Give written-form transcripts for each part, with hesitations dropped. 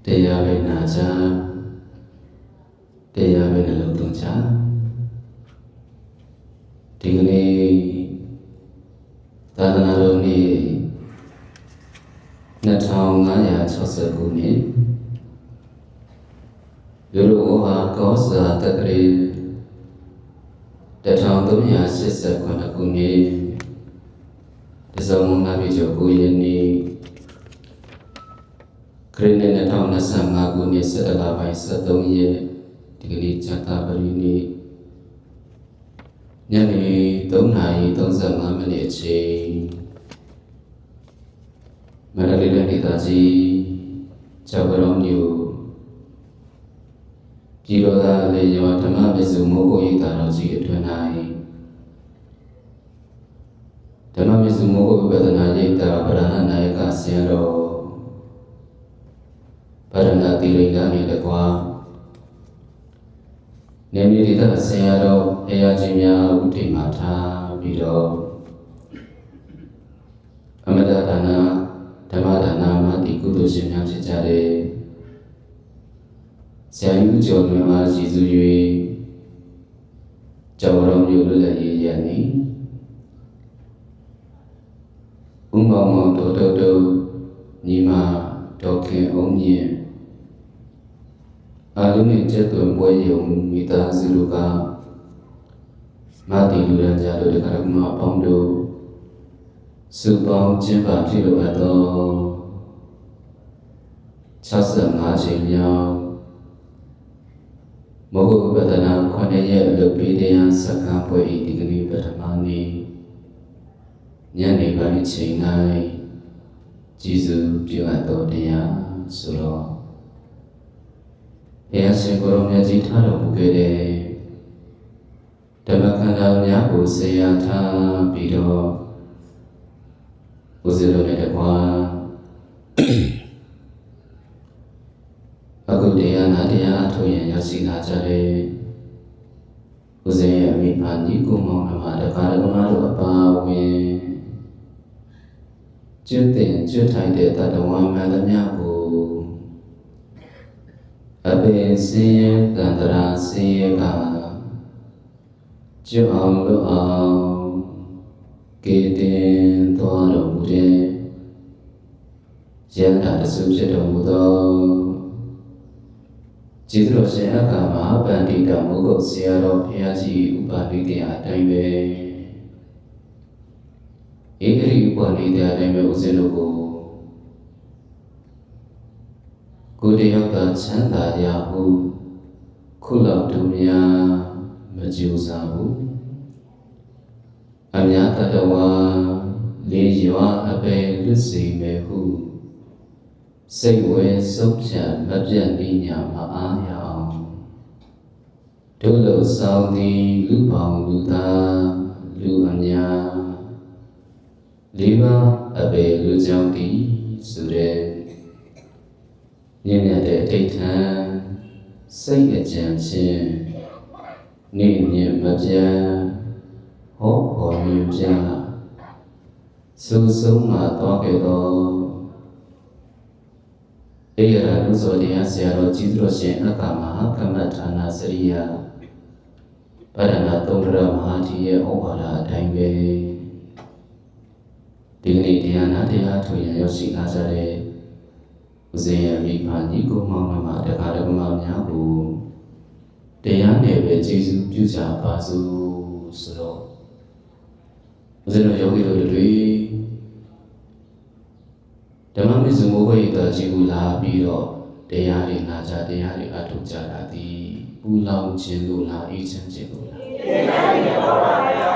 တရားပဲနာချတရားပဲနှလုံးသွင်းချဒီကနေ့သာသနာတော်နေ့2560ခုနှစ်လူတို့ဝါကောဇာတက္ကရီ1389ခုနှစ်ဒီဇင်ဘာလ9ရက်နေ့ခရစ်နှစ်2025ခုနှစ်17လပိုင်း23ရက်ဒီကနေ့ဇာတာပရိနေ့ညနေ3:35မိနစ်အချိန်မန္တလေးတိုင်းဒေသကြီးကျောက်တော်မြို့ပြည်တော်သားလေရောဓမ္မပစ္စုမိုးကိုရိပ်သာတော်ကြီးအတွင်၌ဓမ္မပစ္စုမိုးကိုဝိပဿနာရိပ်သာဗရဏနာယကဆရာတော်ဗရဏတိရိလာနေတကွာနေမီဒေသဆရာတော်ဘုရားကြီးများဥထိတ်မှထားပြီးတော့အမတဒါနဓမ္မဒါနမတိကုသိုလ်ရှင်များဖြစ်ကြတဲ့ဆရာကြီးကျော်လွင်အားရည်စူး၍ကျော်တော်မျိုးလွတ်လပ်ရေးရန်နီဥမောင်မောင်တော်တော်ညီမဒေါခင်အောင်မြင့်အာလူနဲ့ကျက်သွန်ပွဲယုံမိသားစုတို့ကမတိလူရန်ကြတို့တက္ကမအပေါင်းတို့စုပေါင်းကျင်းပပြုလုပ်အပ်သော65ချိန်မြောက်မောဂုပဒနာ9ရက်လုပ်ပြီးတရားစကားပွဲဤဒီကနေ့ပထမနေ့ညနေပိုင်းချိန်၌ကျေးဇူးပြုအပ်သောတရားဆိုတော့ဘုရားရှင်ကိုယ်တော်မြတ်ကြီးထားတော်မူခဲ့တဲ့ဓမ္မခန္ဓာများကိုဆရာထားပြီးတော့ဦးဇင်းတို့နဲ့တကွာအခုတရားနာတရားအထုတ်ရင်ရောက်ရှိလာကြတဲ့ဦးဇင်းရဲ့အမိဖညီကိုမောင်နှမတကားတော်တို့အပါဝင်ကျွတ်တင်ကျွတ်ထိုင်တဲ့တတဝါမှန်သမျှကိုအပင်စင်းရဲတန္တရာစင်းရဲကကျွတ်အောင်လို့အောင်ကေတင်သွားတော်မူတဲ့ယန္တာတဆုဖြစ်တော်မူသောကျေးဇူးတော်ရှင်အက္ခမဟာပန္တိတမိုးကုတ်ဆရာတော်ဘုရားကြီးဥပနိဒေယအတိုင်းပဲဧကရိဥပနိဒေယအတိုင်းပဲဦးဇင်းတို့ကိုယ်တယောက်သာချမ်းသာရဟုခုလောက်တူများမကြိုးစားဘူးအများတတဝါလေးရွာအပယ်လွတ်စေမယ်ဟုစိတ်ဝဲဆုံးဖြတ်မပြတ်နေညာမအားရအောင်တို့လိုဆောင်သည်လူပေါင်းလူသားလူအများလေးပါးအပယ်လူကြောင့်သည်ဆိုတဲ့မြင့်မြတ်တဲ့အဋ္ဌံစိတ်အကြံဖြင့်နေမြင့်မပြတ်ဟောပေါ်မြင်ပြဆုံးမှသွားခဲ့သောဧရဏုသောတရားဆရာတော်ကြီးတော်ရှင်အက္ခမဟာကမ္မဌာနစရိယဗရဏသုံးရမဟာကြီးရဲ့ဩဝါဒအတိုင်းပဲဒီကနေ့တရားနာတရားထုတ်ရရောက်ရှိလာကြတဲ့ဦးဇင်းရဲ့မိဖညီကိုမောင်နှမတက္ကရာကမများကိုတရားနဲ့ပဲကျေးဇူးပြုကြပါစို့ဆိုတော့ဦးဇင်းတို့ယောဂီတို့တွေဓမ္မမစ္စုမိုးဝိတ္တကြီးကိုလာပြီးတော့တရားတွေနာကြတရားတွေအထုတ်ကြတာဒီပူလောင်ခြင်းလို့လားအေးချမ်းခြင်းလို့လားအေးချမ်းခြင်းပါဗျာ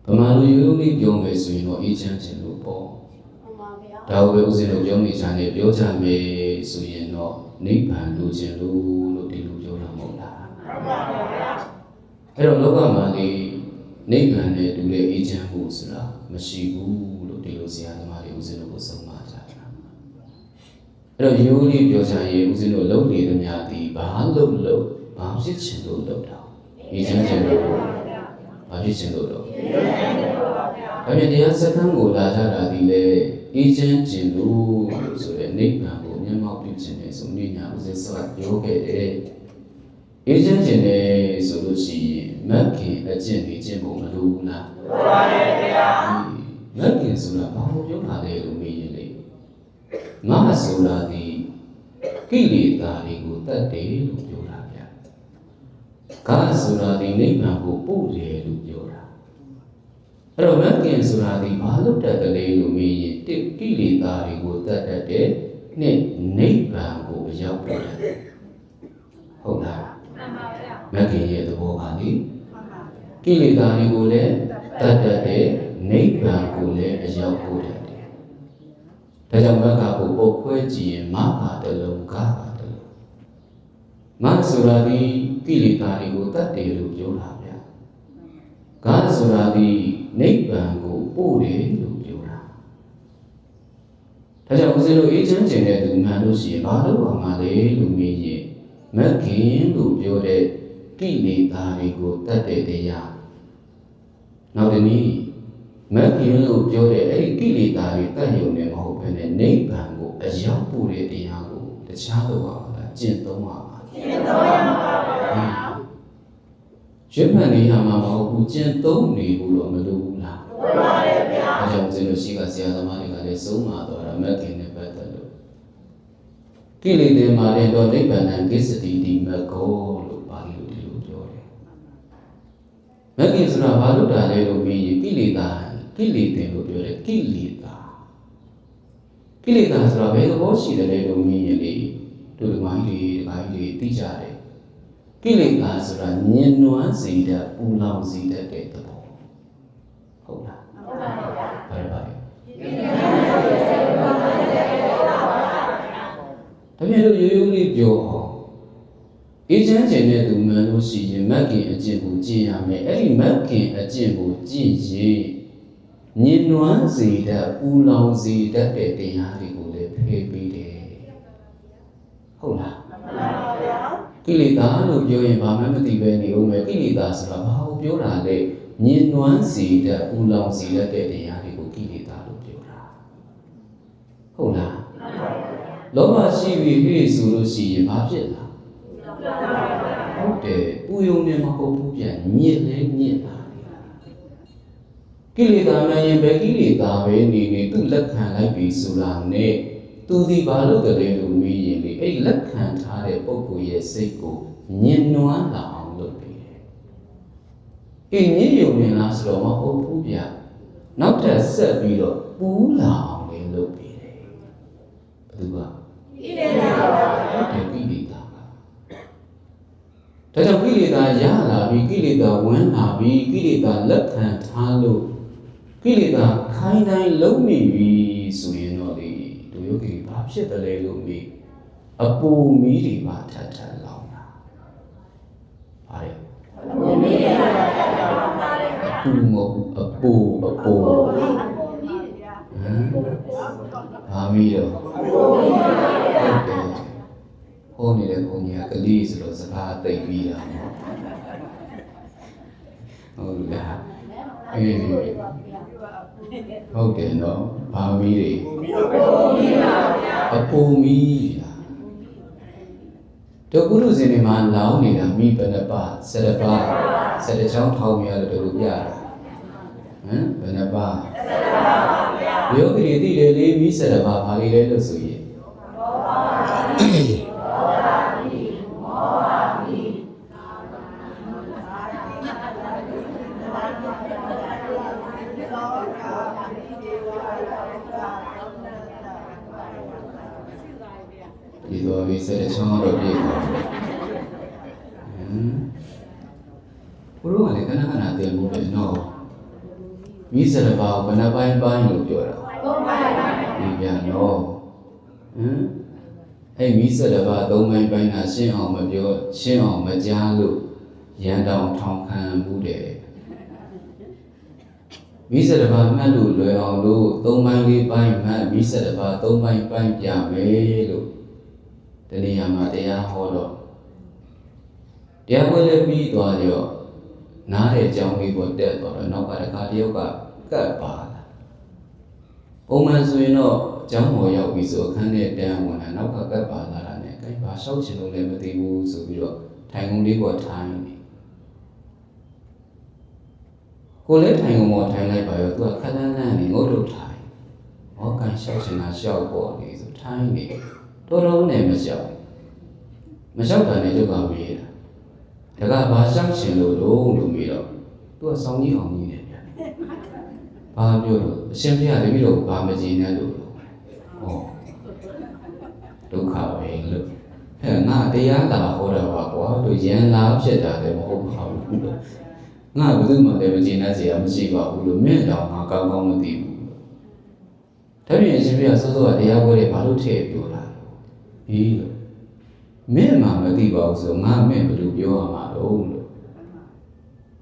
ဗမာလူရိုးလေးပြောမယ်ဆိုရင်တော့အေးချမ်းခြင်းလို့ပေါ့ဒါကိုပဲဦးဇင်းတို့ပြောနေကြတယ်ပြောကြမယ်ဆိုရင်တော့နိဗ္ဗာန်လိုချင်လို့ဒီလိုပြောတာမဟုတ်လားအဲ့တော့လောကမှာဒီနိဗ္ဗာန်နဲ့တူတဲ့အေးချမ်းဖို့ဆိုတာမရှိဘူးလို့ဒီလိုဆရာသမားတွေဦးဇင်းတို့ကိုဆုံးမကြတာအဲ့တော့ရိုးလေးပြောကြရင်ဦးဇင်းတို့လုပ်နေသမျှဒီဘာလို့ဘာဖြစ်ချင်လို့လုပ်တာအေးချမ်းခြင်းလို့ဘာဖြစ်ချင်လို့လုပ်ဒါပြန်တရားစခန်းကိုလာကြတာဒီလေအေးချမ်းခြင်းလို့ဆိုတဲ့နိဗ္ဗာန်ကိုမျက်မှောက်ပြုခြင်းနဲ့ဆိုနေညာဦးဇင်းစွာပြောခဲ့တယ်အေးချမ်းခြင်းနဲ့ဆိုလို့ရှိရင်မဂ်ခင်အကျင့်တွေကျင့်ဖို့မလိုဘူးလားလိုပါတယ်ဗျာမဂ်ခင်ဆိုတာဘာလို့ပြောတာလဲလို့မေးရင်လေငါဆိုတာဒီကိလေသာတွေကိုတတ်တယ်လို့ပြောတာဗျာကာဆိုတာဒီနိဗ္ဗာန်ကိုပို့တယ်လို့ပြောတာအဲ့တော့မဂ်ခင်ဆိုတာဒီဘာလို့တတ်တယ်လဲလို့မေးရင်ကိလေသာတွေကိုတတ်တတ်တယ်နဲ့နိဗ္ဗာန်ကိုရောက်တယ်ဟုတ်လားမဂ္ဂင်ရဲ့သဘောကလေကိလေသာတွေကိုလည်းတတ်တတ်တဲ့နိဗ္ဗာန်ကိုလည်းအရောက်ပို့တတ်တယ်။ဒါကြောင့်မဂ္ဂကိုပုတ်ခွဲကြည့်ရင်မဂ္ဂတလုံးဂါတလုံးမဆိုတာဒီကိလေသာတွေကိုတတ်တယ်လို့ပြောတာဗျာ။ဂါဆိုတာဒီနိဗ္ဗာန်ကိုပို့တယ်လို့ပြောတာ။ဒါကြောင့်ဦးဇင်းတို့အေးချမ်းခြင်းတဲ့သူမှန်လို့ရှိရင်ဘာလို့ပါမှာလဲလို့မေးရင်မဂ္ဂင်လို့ပြောတဲ့ကိလေသာတွေကိုတတ်တဲ့တရားနောက်တနည်းမဂ္ဂင်လို့ပြောတဲ့အဲ့ဒီကိလေသာတွေတတ်ရုံနဲ့မဟုတ်ဘဲနဲ့နိဗ္ဗာန်ကိုအရောက်ပို့တဲ့တရားကိုတခြားတော့ပါလားကျင့်သုံးပါပါကျင့်သုံးရမှာပါဗျာရွှေမှန်နေရမှာမဟုတ်ဘူးကျင့်သုံးနေဘူးတော့မလိုဘူးလားလိုပါတယ်ဗျာအဲကြောင့်ဦးဇင်းတို့ရှိကဆရာသမားတွေကလည်းဆုံးမသွားတာမဂ္ဂင်နဲ့ပတ်သက်လို့ကိလေသာမှာလည်းတော့နိဗ္ဗာန်ကိစ္စတိဒီမကောလို့ပါဠိလိုဒီလိုပြောတယ်မဂ္ဂင်ဆိုတာဘာလို့တာလဲလို့ပြီးရင်ကိလေသာလို့ပြောတယ်ကိလေသာဆိုတာဘယ်သဘောရှိတယ်လဲလို့မြင်ရင်လေတို့ဒီမိုင်းတွေဒီမိုင်းတွေသိကြတယ်ကိလေသာဆိုတာညင်နွမ်းစေတဲ့ပူလောင်စေတဲ့သဘောဟုတ်လားဟုတ်ပါဘူးဗျာဘာပါလဲဒါပြန်လို့ရိုးရိုးလေးပြောအောင်အေးချမ်းခြင်းတဲ့သူမှန်လို့ရှိရင်မဂ္ဂင်အကျင့်ကိုကျင့်ရမယ်အဲ့ဒီမဂ္ဂင်အကျင့်ကိုကျင့်ရင်ညင်နွမ်းစေတဲ့ပူလောင်စေတဲ့တရားတွေကိုလည်းဖယ်ပေးတယ်ဟုတ်လားမှန်ပါဗျာကိလေသာလို့ပြောရင်ဘာမှမသိပဲနေဦးမယ်ကိလေသာဆိုတာဘာကိုပြောတာလဲညင်နွမ်းစေတဲ့ပူလောင်စေတဲ့တရားတွေကိုကိလေသာလို့ပြောတာဟုတ်လားမှန်ပါဗျာလောဘရှိပြီဟေ့ဆိုလို့ရှိရင်ဘာဖြစ်လားဟုတ်တယ်ပူယုံနေမဟုတ်ဘူးပြန်ညစ်လဲညစ်တာကိလေသာမှရင်ပဲကိလေသာပဲနေသူ့လက်ခံလိုက်ပြီဆိုတာနဲ့သူဒီဘာလို့တည်းလို့မေးရင်လေအဲ့လက်ခံထားတဲ့ပုဂ္ဂိုလ်ရဲ့စိတ်ကိုညင်နွမ်းလာအောင်လုပ်ပေးတယ်။ညစ်ယုံနေလားဆိုတော့မဟုတ်ဘူးဗျ။နောက်ထပ်ဆက်ပြီးတော့ပူလာအောင်လည်းလုပ်ပေးတယ်။ဘယ်သူကကိလေသာပါကိလေသာပါဒါကြောင့်ကိလေသာရလာပြီးကိလေသာဝင်လာပြီးကိလေသာလက်ခံထားလို့ကိလေသာခိုင်းတိုင်းလုံးနေပြီဆိုရင်တော့ဒီဒုယောဂီဘာဖြစ်တယ်လဲလို့မေးအပူမီးတွေပါထပ်ထပ်လောင်တာဘာလဲအပူမီးတွေပါထပ်ထပ်လောင်ပါတယ်အပူမဟုတ်အပူမီးတွေဗျာဘာမီးတော့ဟိုနေတဲ့ဘုံကြီးကကလေးဆိုတော့စကားသိပ်ပြီးတာဟုတ်လားအေးဟုတ်တယ်နော်ဘာမီးတွေအပူမီးတို့ကုလူစင်တွေမှာလောင်းနေတာမိဘနှစ်ပါး7ပါး7ချောင်းထောင်ရလို့တို့ပြတာဟမ်ဘယ်နှပါး7ပါးပါဗျာယောဂီတွေသိတယ်လေမိ7ပါးဘာလေးလဲလို့ဆိုရင်ဒီတော့ဒီ7ချောင်းတော့ပြည့်သွားတယ်ဘုရားကလည်းခဏခဏတည်မှုပဲနော် မိစရပါဘယ်နှပိုင်းပိုင်းလို့ပြောတာဒီပြန်တော့အဲ့မိစရပါ၃ပိုင်းပိုင်းကရှင်းအောင်မပြောရှင်းအောင်မကြားလို့ရန်တောင်ထောင်ခံမှုတယ်မိစရပါမှတ်လို့လွယ်အောင်လို့၃ပိုင်း၄ပိုင်းမှတ်မိစရပါ၃ပိုင်းပိုင်းပြမယ်လို့ဒီနေရာမှာတရားဟောတော့တရားပွဲလည်းပြီးသွားရောနားတဲ့အကြောင်းလေးကိုတက်သွားတော့နောက်ကတခါတယောက်ကကတ်ပါလာပုံမှန်ဆိုရင်တော့အကြောင်းဟောရောက်ပြီဆိုအခန်းထဲတန်းဝင်လာနောက်ကကတ်ပါလာတာနဲ့အဲဘာလျှောက်ချင်လို့လည်းမသိဘူးဆိုပြီးတော့ထိုင်ကုန်လေးပေါ်ထိုင်နေကိုလည်းထိုင်ကုန်ပေါ်ထိုင်လိုက်ပါရောသူကခက်လန်းလန်းနေငုတ်လို့ထိုင်ဟောကန်လျှောက်ချင်တာလျှောက်ပေါ်နေဆိုထိုင်နေတော်တော်နဲ့မလျှောက်တာနဲ့ကျုပ်ကမေးတာဒါကဘာလျှောက်ချင်လို့လို့မေးတော့သူကစောင်းကြီးအောင်ကြီးနေပြန်ဘာပြောလို့အရှင်ဘုရားတပည့်တော်ဘာမကြည်နဲ့လို့ဟောဒုက္ခပဲလို့ငါတရားလာဟောတာပါကွာတို့ရန်လာဖြစ်တာလည်းမဟုတ်ပါဘူးလို့ငါဘယ်သူမှလည်းမကြည်နဲ့စရာမရှိပါဘူးလို့မင်းတောင်ငါကောင်းကောင်းမသိဘူးဒါပြင်အရှင်ဘုရားစောစောကတရားပွဲတွေဘာလို့ထည့်ပြောတာဟေးလို့မင်းမှမသိပါဘူးဆိုငါမင်းဘယ်လိုပြောရမှာတော့လို့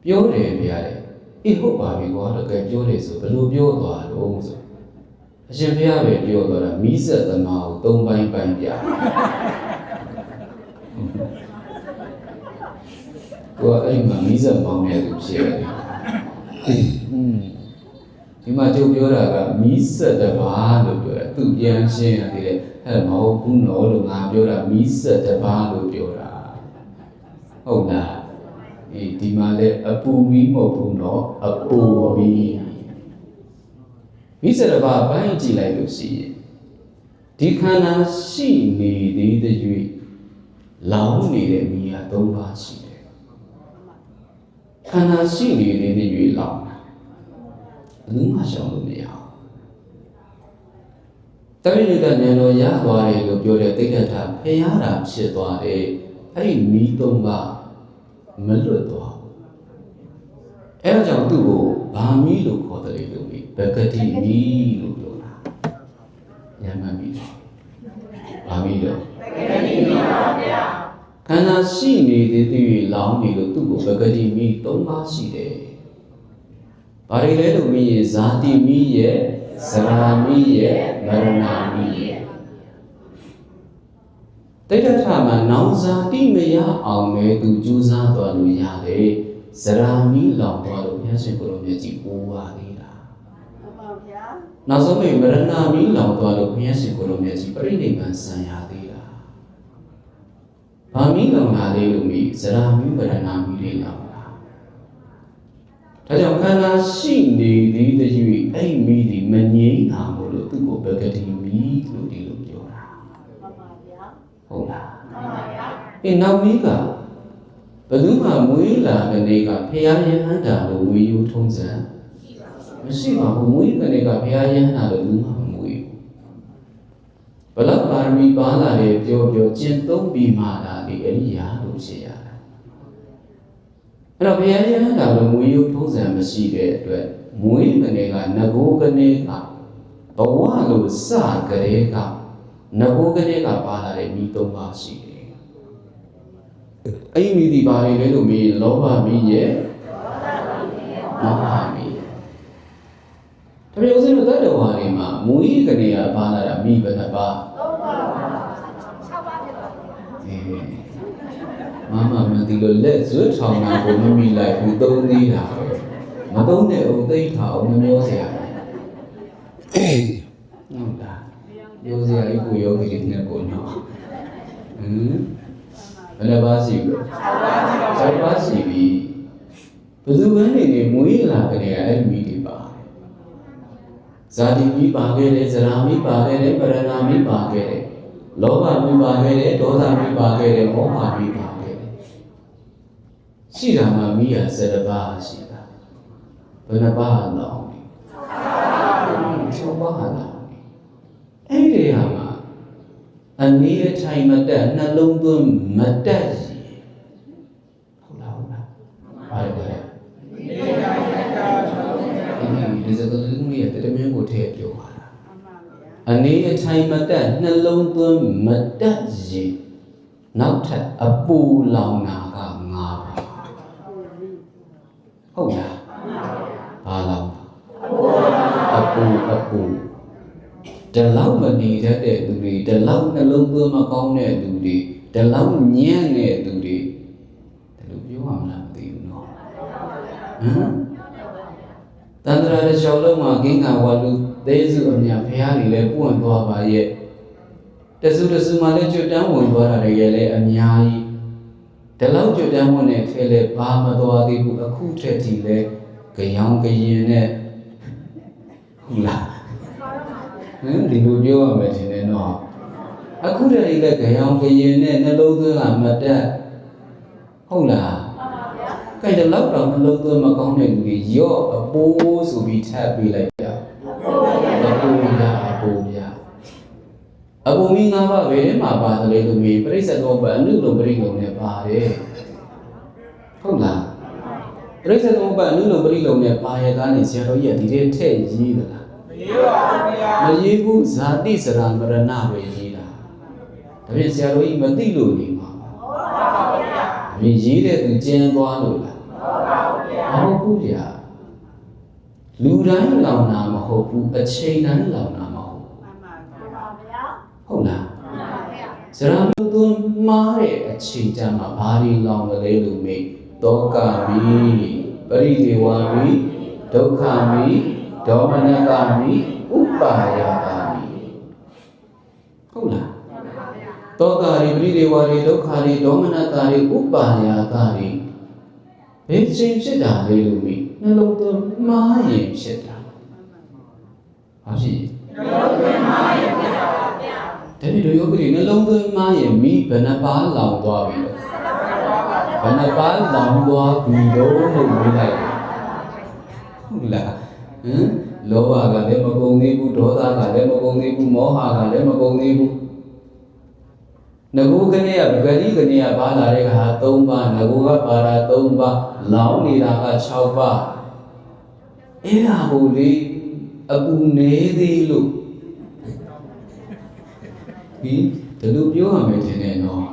ပြောတယ်ဗျာလေအေးဟုတ်ပါပြီကွာတော့ကဲပြောတယ်ဆိုဘယ်လိုပြောသွားတော့ဆိုအရှင်ဘုရားပဲပြောသွားတာမိဆက်သမားကို၃ပိုင်းပိုင်းပြကိုအဲ့မှာမိဆက်ပေါင်းတဲ့သူဖြစ်တယ်ဒီမှာကျုပ်ပြောတာကမိဆက်တပါးလို့ပြောတာသူပြန်ရှင်းရတယ်အဲ့မဟုတ်ဘူးနော်လို့ငါပြောတာမိဆက်တပါးလို့ပြောတာဟုတ်လားအေးဒီမှာလဲအပူမီးမဟုတ်ဘူးနော်အပူမီးမိဆက်တပါးဘိုင်းကြည့်လိုက်လို့ရှိရင်ဒီခန္ဓာရှိနေသေးတဲ့၍လောင်နေတဲ့မိဟာ၃ပါးရှိတယ်ခန္ဓာရှိနေသေးတဲ့၍လောင်တာဘယ်သူမှရှောင်လို့မရဘူးတပိဋကဉာဏ်တော်ရသွားတယ်လို့ပြောတဲ့တိဋ္ဌထဖျားတာဖြစ်သွားတယ်အဲ့ဒီမိ၃ပါးမလွတ်သွားဘူးအဲ့ဒါကြောင့်သူ့ကိုဘာမီလို့ခေါ်တယ်လို့ဘဂတိမီလို့ပြောတာညမမီဘာမီလို့ဘဂတိမီပါဗျာခန္ဓာရှိနေသေးသေးလောင်းနေလို့သူ့ကိုဘဂတိမီ၃ပါးရှိတယ်ဘာတွေလဲလို့မီးရဲ့ဇာတိမီးရဲ့ဇရာမီးရဲ့မရဏမီးရဲ့တိဋ္ဌထမှာနောင်ဇာတိမရအောင်လည်းသူကြိုးစားသွားလို့ရတယ်ဇရာမီးလောင်သွားလို့ဘုရားရှင်ကိုယ်တော်မြတ်ကြီးပိုးပါသေးတာမှန်ပါဗျာနောက်ဆုံးမရဏမီးလောင်သွားလို့ဘုရားရှင်ကိုယ်တော်မြတ်ကြီးပြိဋိဘံဆံရသေးတာဘာမီးလောင်လာလေးလို့မီးဇရာမီးမရဏမီးလေးလောင်တာဒါကြောင့်ခန္ဓာရှိနေသေးတဲ့၍အဲ့မီးဒီမငြိမ်းတာမို့လို့သူ့ကိုဘဂတိမီးလို့ဒီလိုပြောတာမှန်ပါဗျာဟုတ်လားမှန်ပါဗျာအေးနောက်မီးကဘယ်သူမှမွေးလာတဲ့နေ့ကဖရာယဟန္တာလို့ဝေယူထုံးစံမရှိပါဘူးမွေးတဲ့နေ့ကဖရာယဟန္တာလို့ဘူးမှမမွေးဘူးဘလပါရမီပါလာတယ်ပြောကျင့်သုံးပြီးမှလာဒီအရိယာလို့ဖြစ်ရတာအဲ့တော့ဖရာယဟန္တာလို့ဝေယူထုံးစံမရှိတဲ့အတွက်မွေးတဲ့နေ့ကငကိုးကနေကဘဝလို့စကြတဲ့ကငကိုးကနေကပါလာတဲ့မိ၃ပါးရှိတယ်အဲ့ဒီမိဒီပါလေလဲလို့မေးလောဘမိရဲ့မောဟမိရဲ့တပည့်ဦးဇင်းတို့တတ္တဝါတွေမှာမူဤကနေကပါလာတာမိဘယ်နှပါ၃ပါးပါ6ပါးဖြစ်ပါဘူးမဒီလိုလက်ဇွတ်ထောင်တာကိုမမိလိုက်ဘူးသုံးသေးတာမသုံးတဲ့အောင်သိထားအောင်မပြောစရာဟုတ်လားပြောစရာကိုယောဂီတွေနဲ့ကိုနော်ဘယ်နှပါးရှိပြီ6ပါးရှိပြီဘယ်သူပဲနေမွေးလာကြတဲ့အဲ့ဒီမိတွေပါဇာတိမိပါခဲ့တယ်ဇရာမိပါခဲ့တယ်ပရဏာမိပါခဲ့တယ်လောဘမိပါခဲ့တယ်ဒေါသမိပါခဲ့တယ်မောဟမိပါခဲ့တယ်ရှိတာမှမိရ7ပါးရှိတာဘယ်နှပါးလောင်း6ပါးလောင်းအဲ့ဒီဟာမှာအနေအထိုင်မတက်နှလုံးသွင်းမတက်စီဟုတ်လားဘာလဲအနေအထိုင်မတက်နှလုံးသွင်း အနေအထိုင်မတက်နှလုံးသွင်းမတက်ရင်နောက်ထပ်အပူလောင်တာကငါပါဟုတ်လားဘာလောင်အပူဒီလောက်မနေတတ်တဲ့သူတွေဒီလောက်နှလုံးသွင်းမကောင်းတဲ့သူတွေဒီလောက်ညံ့တဲ့သူတွေဒီလိုပြောရမလားမသိဘူးနော်တန္တရာတစ်လျှောက်လုံးမှာဂင်္ဂဝါလူသေးစုအမြဖះတွေလည်းပွင့်သွားပါရဲ့တစုမှလည်းကျွတ်တန်းဝင်သွားတာတွေလည်းအများကြီးဒီလောက်ကျွတ်တန်းဝင်တဲ့ခဲလည်းဘာမသွားသေးဘူးအခုထက်ထိလည်းကြောင်ကရင်နဲ့ဟုတ်လားဒီလိုပြောရမယ်ထင်တယ်နော်အခုတည်းကလည်းကြောင်ကရင်နဲ့နှလုံးသွင်းကမတက်ဟုတ်လားကဲဒီလောက်တော့နှလုံးသွင်းမကောင်းတဲ့လူတွေရော့အပိုးဆိုပြီးထပ်ပေးလိုက်တာအပိုးမီငါးပါးဘယ်ထဲမှာပါတယ်လဲလို့မေးပြိဿသောပအနုလုံပရိလုံနဲ့ပါတယ်ဟုတ်လားပြိဿသောပအနုလုံပရိလုံနဲ့ပါရကနေဆရာတော်ကြီးကဒီထဲထည့်ရေးသလားမရေးပါဘူးဗျာမရေးဘူးဇာတိစရာမရဏပဲရေးတာဒါဖြင့်ဆရာတော်ကြီးမသိလို့နေမှာဟုတ်ပါဘူးဗျာဒါဖြင့်ရေးတဲ့သူကျင်းသွားလို့လားဟုတ်ပါဘူးဗျာလူတိုင်းလောင်တာမဟုတ်ဘူးအချိန်တိုင်းလောင်တာမဟုတ်ဘူးဟုတ်လားစရံသူမားတဲ့အချိန်တန်းမှာဘာတွေလောင်လဲလို့မေးတောကမိပရိဒေဝမိဒုက္ခမိဒေါမနကမိဥပါယတာမိဟုတ်လားတောကရိပရိဒေဝရိဒုက္ခရိဒေါမနတာရိဥပါယတာရိဘယ်ချိန်ဖြစ်တာလဲလို့မေးနှလုံးသွင်းမှားရင်ဖြစ်တာဘာဖြစ်နှလုံးသွင်းမှားရင်ဖြစ်တာပါဗျာဒါပေမဲ့ယောဂီနှလုံးသွင်းမှားရင်မိဘယ်နှပါးလောင်သွားပြီလဲဘယ်နှပါးလောင်သွားပြီလို့မေးလိုက်ဟုတ်လားလောဘကလည်းမကုန်သေးဘူးဒေါသကလည်းမကုန်သေးဘူးမောဟကလည်းမကုန်သေးဘူးငကိုကနေကဂတိကနေကဘာလာတဲ့ကဟာ3ပါးငကိုကပါတာ3ပါးလောင်းနေတာက6ပါးအဲ့ဒါကိုလေအပူနေသေးလို့ဒီလိုပြောရမယ်ထင်တယ်နော်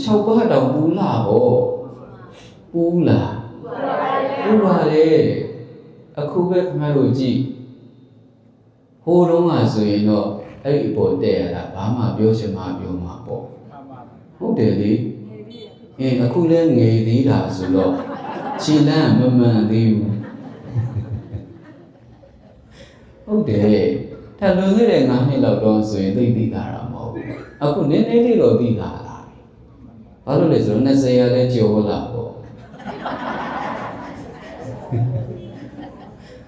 6ပါးတောင်ပူလာပေါ့ပူလားပူပါလေအခုပဲခင်ဗျားတို့ကြည့်ဟိုတုန်းကဆိုရင်တော့အဲ့ဒီပေါ်တဲ့ရတာဘာမှပြောချင်မှပြောမှာပေါ့ဟုတ်တယ်လေအခုလဲငယ်သေးတာဆိုတော့ခြေလမ်းမမှန်သေးဘူးဟုတ်တယ်ထပ်လွန်ခဲ့တဲ့9နှစ်လောက်တော့ဆိုရင်သိတာမဟုတ်ဘူးအခုနည်းနည်းလေးတော့သိတာလားဘာလို့လဲဆိုတော့20ရာလဲကြော်လာပေါ့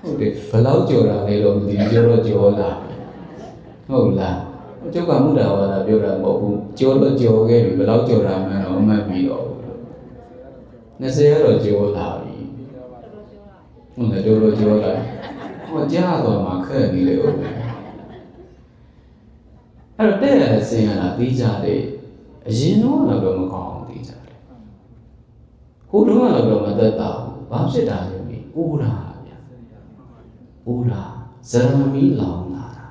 ဟုတ်တယ်ဘယ်လောက်ကြော်တာလဲတော့မသိဘူးကြော်တော့ကြော်လာဟုတ်လားကျုပ်ကမူတာဝါဒပြောတာမဟုတ်ဘူးကြော်တော့ကြော်ခဲ့ပြီဘယ်လောက်ကြော်တာမှန်းတော့အမှတ်ပြီးတော့20ရာတော့ကြော်လာပြီဟုတ်တယ်ကြော်တော့ကြော်လာဟောကြားတော့မှခက်နေလေဟုတ်တယ်အဲ့တော့တဲ့ရစင်ရတာပြီးကြတယ်အရင်တော့မကောင်းအောင်ပြီးကြတယ်ဟိုတုန်းကတော့မသက်တာဘူးဘာဖြစ်တာလဲပြီးအိုးတာဗျာအိုးတာဇရမီလောင်လာတာ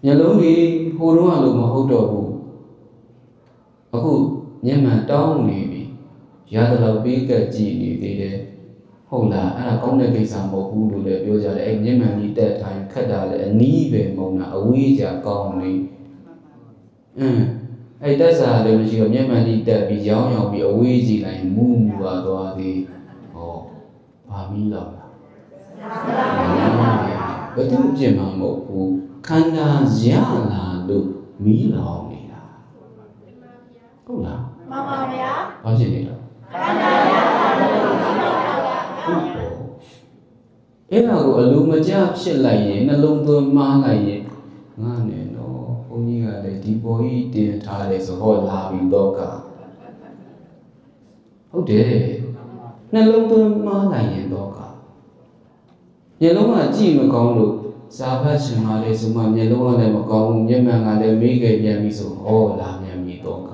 ညလုံးကြီးဟိုတုန်းကလို့မဟုတ်တော့ဘူးအခုညမှန်တောင်းနေပြီရသလောက်ပြီးကကြည့်နေသေးတယ်ဟုတ်လားအဲ့ဒါကောင်းတဲ့ကိစ္စမဟုတ်ဘူးလို့လည်းပြောကြတယ်အဲ့မျက်မှန်ကြီးတက်ထိုင်ခက်တာလည်းအနီးပဲမုံတာအဝေးကြကောင်းနေအဲ့တက်စားလည်းမရှိတော့မျက်မှန်ကြီးတက်ပြီးရောင်းပြီးအဝေးကြည့်လိုက်မူးသွားသေးဟောဘာမီးလောက်လားဘယ်သူအပြစ်မှမဟုတ်ဘူးခန္ဓာရလာလို့မီးလောင်နေတာဟုတ်လားမှန်ပါဗျာဘာဖြစ်နေလဲခန္ဓာရလာလို့အဲ့ဒါကိုအလိုမကျဖြစ်လိုက်ရင်နှလုံးသွင်းမှားလိုက်ရင်ငါနဲ့တော့ဘုန်းကြီးကလည်းဒီပေါ်ကြီးတင်ထားတယ်ဆိုဟောလာပြီးတော့ကဟုတ်တယ်နှလုံးသွင်းမှားလိုက်ရင်တော့ကမျက်လုံးကကြည့်မကောင်းလို့ဇာဘတ်ရှင်ပါလေဆိုမှမျက်လုံးကလည်းမကောင်းဘူးမျက်မှန်ကလည်းမေးခဲ့ပြန်ပြီဆိုဟောလာမြန်ပြီတော့က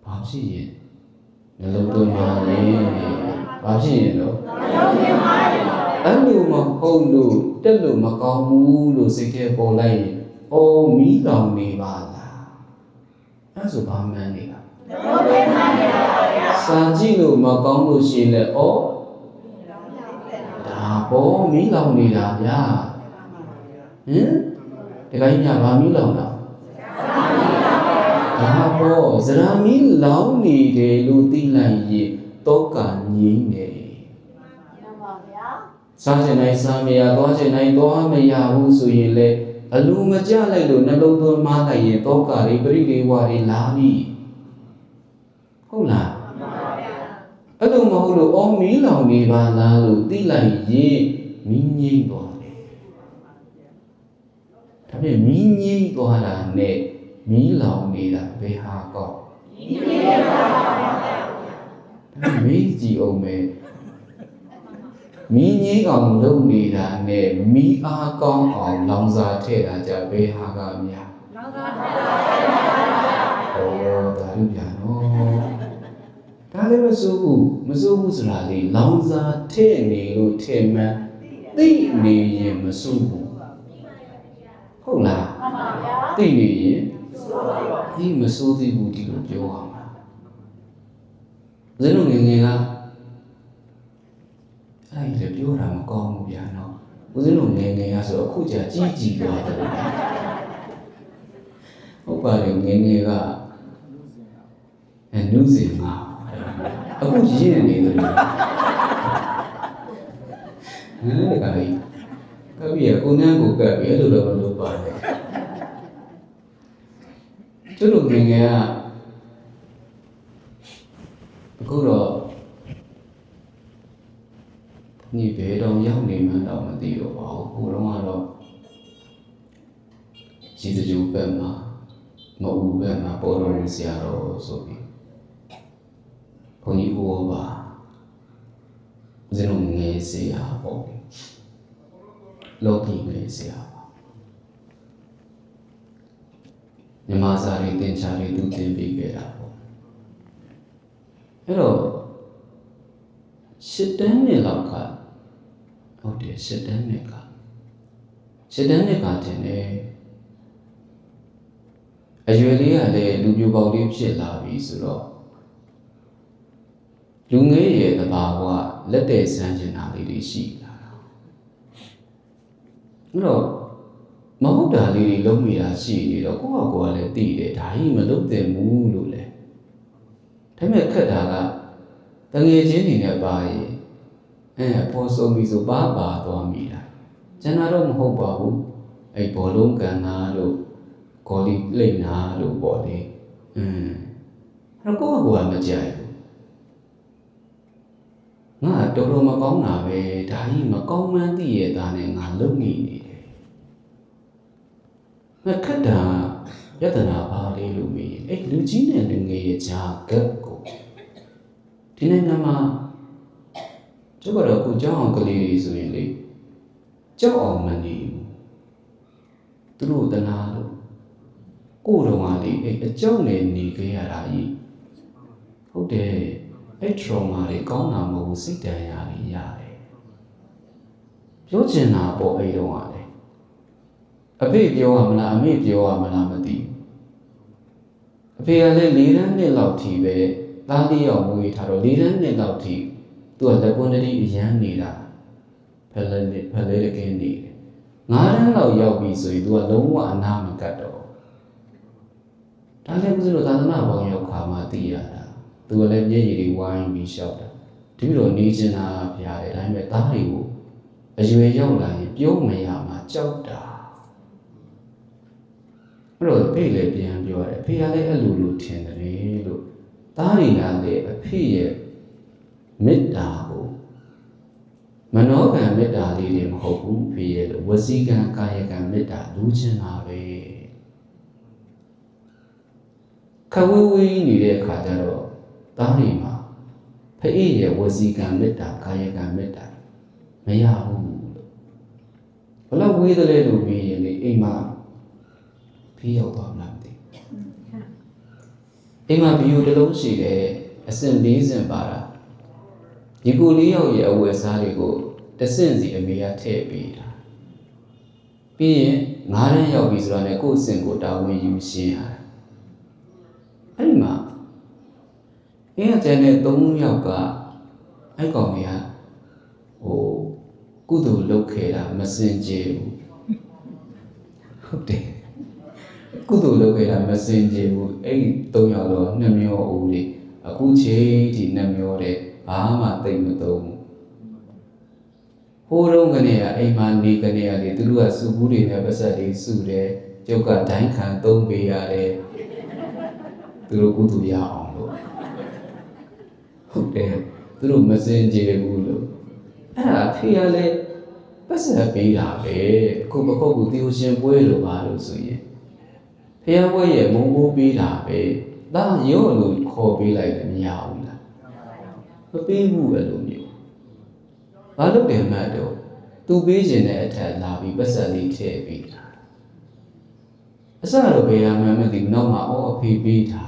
ဘာဖြစ်ရင်နှလုံးသွင်းမှားရင်ဘာဖြစ်ရင်တော့နှလုံးသွင်းမှားရင် အဲ့လိုမဟုတ်လို့တက်လို့မကောင်းဘူးလို့စိတ်ထဲပေါ်လိုက်ရင်အော်မီးလောင်နေပါလားအဲ့ဆိုဘာမှန်းနေတာစာကြည့်လို့မကောင်းလို့ရှိရင်လည်းအော်ဒါပေါ်မီးလောင်နေတာဗျာဟင်ဒီကိန်းညဘာမီးလောင်တာဒါပေါ်ဇရာမီးလောင်နေတယ်လို့သိလိုက်ရင်တောကငြိမ့်နေစားချင်တိုင်းစားမရသွားချင်တိုင်းသွားမရဘူးဆိုရင်လေအလူမကြလိုက်လို့နှလုံးသွင်းမလိုက်ရင်တောကတွေပရိဒေဝတွေလာပြီဟုတ်လားအဲ့လိုမဟုတ်လို့အော်မီးလောင်နေပါလားလို့သိလိုက်ရင်မီးငြိမ့်သွားတယ်ဒါပေမဲ့မီးငြိမ့်သွားတာနဲ့မီးလောင်နေတာဘယ်ဟာကောမီးငြိမ့်သွားပါဘူးမေးကြည့်အောင်မယ်မီးငြိမ်းအောင်လုပ်နေတာနဲ့မီးအားကောင်းအောင်လောင်စာထည့်တာကြဘယ်ဟာကများလောင်စာထည့်တာဩဒါလို့ပြန်တော့ဒါလည်းမစိုးဘူးဆိုတာလေလောင်စာထည့်နေလို့ထည့်မှန်းသိနေရင်မစိုးဘူးဟုတ်လားမှန်ပါဗျာသိနေရင်ဒီမစိုးသေးဘူးဒီလိုပြောအောင်လားဇင်းတို့ငယ်ငယ်ကအဲ့ဒီပြောတာမကောင်းဘူးဗျာနော်ဦးဇင်းတို့ငယ်ငယ်ရဆိုအခုကြာကြီးသွားတယ်ဟုတ်ပါတယ်ငယ်ငယ်ကနုစင်မှာအခုကြီးနေနေတယ်နည်းနည်းကလေးကပြီးရကိုနန်းကိုကပ်ပြီးအဲ့လိုတော့မလုပ်ပါနဲ့ကျတို့ငယ်ငယ်ကအခုတော့นี่ဘယ်တော့ရောက်နေမှတော့မသိတော့ပါဘူးကိုတော့ကတော့ជីစကြိုဘက်မှာမအူဘက်မှာပေါ်တော်ဆရာတော်ဆိုပြီးဘုန်းကြီးဦးပါဇင်းတို့ငယ်ဆရာပေါ့လောကီငယ်ဆရာပါမြမစာရီတင်ချာရီသူတင်ပြီးခဲ့တာပေါ့အဲ့တော့7 တန်းနဲ့လောက်ကဟုတ်တယ်7 တန်းနဲ့ကတင်တယ်အရွယ်လေးကလည်းလူပြိုပေါက်လေးဖြစ်လာပြီဆိုတော့လူငယ်ရဲ့တဘာဝလက်တဲ့ဆန်းကျင်တာလေးတွေရှိလာတာအဲ့တော့မဟုတ်တာလေးတွေလုံးမိတာရှိနေတော့ကိုယ့်ဟာကိုယ်ကလည်းသိတယ်ဒါကြီးမလုပ်သင့်ဘူးလို့လေဒါပေမဲ့ခက်တာကတငယ်ချင်းတွေနဲ့ပါရင်ပေါ်ဆုံးပြီဆိုပါသွားမိတာကျွန်တော်တော့မဟုတ်ပါဘူးအဲ့ဘောလုံးကန်နာလို့ဂေါ်လီလိမ့်နာလို့ပေါ့လေအဲ့တော့ကိုယ့်ကမကြိုက်ဘူးငါတော်တော်မကောင်းတာပဲဒါကြီးမကောင်းမှန်းသိရတာနဲ့ငါလုံနေတယ်ငါခက်တာယတနာပါလေးလို့မေးအဲ့လူကြီးနဲ့လူငယ်ရဲ့ဂျာကပ်ကိုဒီနိုင်ငံမှာကျုပ်ကတော့ကိုကြောက်အောင်ကလေးတွေဆိုရင်လေကြောက်အောင်မနေဘူးသူတို့တနာလို့ကိုယ်တော်ကလေအကြောက်နဲ့နေခဲ့ရတာကြီးဟုတ်တယ်အဲ့ trauma တွေကောင်းတာမဟုတ်ဘူးစိတ်ဒဏ်ရာတွေရတယ်ပြောချင်တာပေါ့အဲ့တော့ကလေအဖေပြောရမလားအမေပြောရမလားမသိဘူးအဖေကလည်း4 တန်းနှစ်လောက်ထိပဲသားလေးယောက်မွေးထားတော့4 တန်းနှစ်လောက်ထိသူကလက်ပွန်းတည်းအရန်နေတာဖလဲတကင်းနေတယ်9 တန်းလောက်ရောက်ပြီဆိုရင်သူကလုံးဝအနာမကတ်တော့ဒါလည်းဦးဇင်းတို့သာသနာ့ဘောင်ရောက်ခါမှသိရတာသူကလည်းမျက်ရည်တွေဝိုင်းပြီးရှောက်တာဒီလိုနေချင်တာဗျာတယ်ဒါပေမဲ့သားတွေကိုအရွယ်ရောက်လာရင်ပြုံးမရမှာကြောက်တာအဲ့တော့ဖေလည်းပြန်ပြောရတယ်ဖေကလည်းအဲ့လိုထင်တယ်လို့သားတွေကလည်းအဖေရဲ့မေတ္တာကိုမနောကံမေတ္တာလေးတွေမဟုတ်ဘူးဖေရဲ့ဝစီကံကာယကံမေတ္တာလူချင်းတာပဲခဝဝေးနေတဲ့အခါကျတော့သားတွေမှာဖေရဲ့ဝစီကံမေတ္တာကာယကံမေတ္တာမရဘူးဘလောက်ဝေးတယ်လဲလို့ပြီးရင်လေအိမ်မှာဖေးရောက်သွားမှမသိအိမ်မှာဗီဒီယိုတစ်လုံးရှိတယ်အစင်4 စင်ပါတာဒီကို4 ယောက်ရဲ့အဝယ်စားတွေကိုတ ဆင့်စီအမေကထည့်ပေးတာပြီးရင်9 တန်းရောက်ပြီဆိုတာနဲ့ကိုယ့်အဆင့်ကိုတာဝန်ယူရှင်းရတာအဲ့ဒီမှာအင်းကျန်တဲ့3 ယောက်ကအဲ့ကောင်တွေကကုသိုလ်လုပ်ခဲ့တာမစင်ကြယ်ဘူးဟုတ်တယ်ကုသိုလ်လုပ်ခဲ့တာမစင်ကြယ်ဘူးအဲ့ဒီ3 ယောက်တော့2 မျောဦးလေအခုချိန်ထိ2 မျောတဲ့ဘာမှသိမသုံးဟိုးတော့ကနေကအိမ်မှာနေကနေကလေသူတို့ကစုဘူးတွေနဲ့ပတ်သက်လေးစုတယ်ကျုပ်ကဒိုင်းခံသုံးပေးရတယ်သူတို့ကုသိုလ်ရအောင်လို့ဟုတ်တယ်သူတို့မစင်ကြယ်ဘူးလို့အဲ့ဒါဖေရလဲပတ်သက်ပေးတာပဲအခုပခုတ်ကူတီယိုရှင်ပွဲလို့ပါလို့ဆိုရင်ဖះပွဲရဲ့မုံမိုးပေးတာပဲဒါရော့လို့ခေါ်ပေးလိုက်တယ်မရဘူးလားမပေးဘူးအဲ့လိုမျိုးဘာလို့တယ်မှတ်တော့သူပေးခြင်းတဲ့အထက်လာပြီးပတ်သက်လေးထည့်ပေးတာအစတော့ဘယ်ဟာမှမသိဘူးနောက်မှအဖေပေးတာ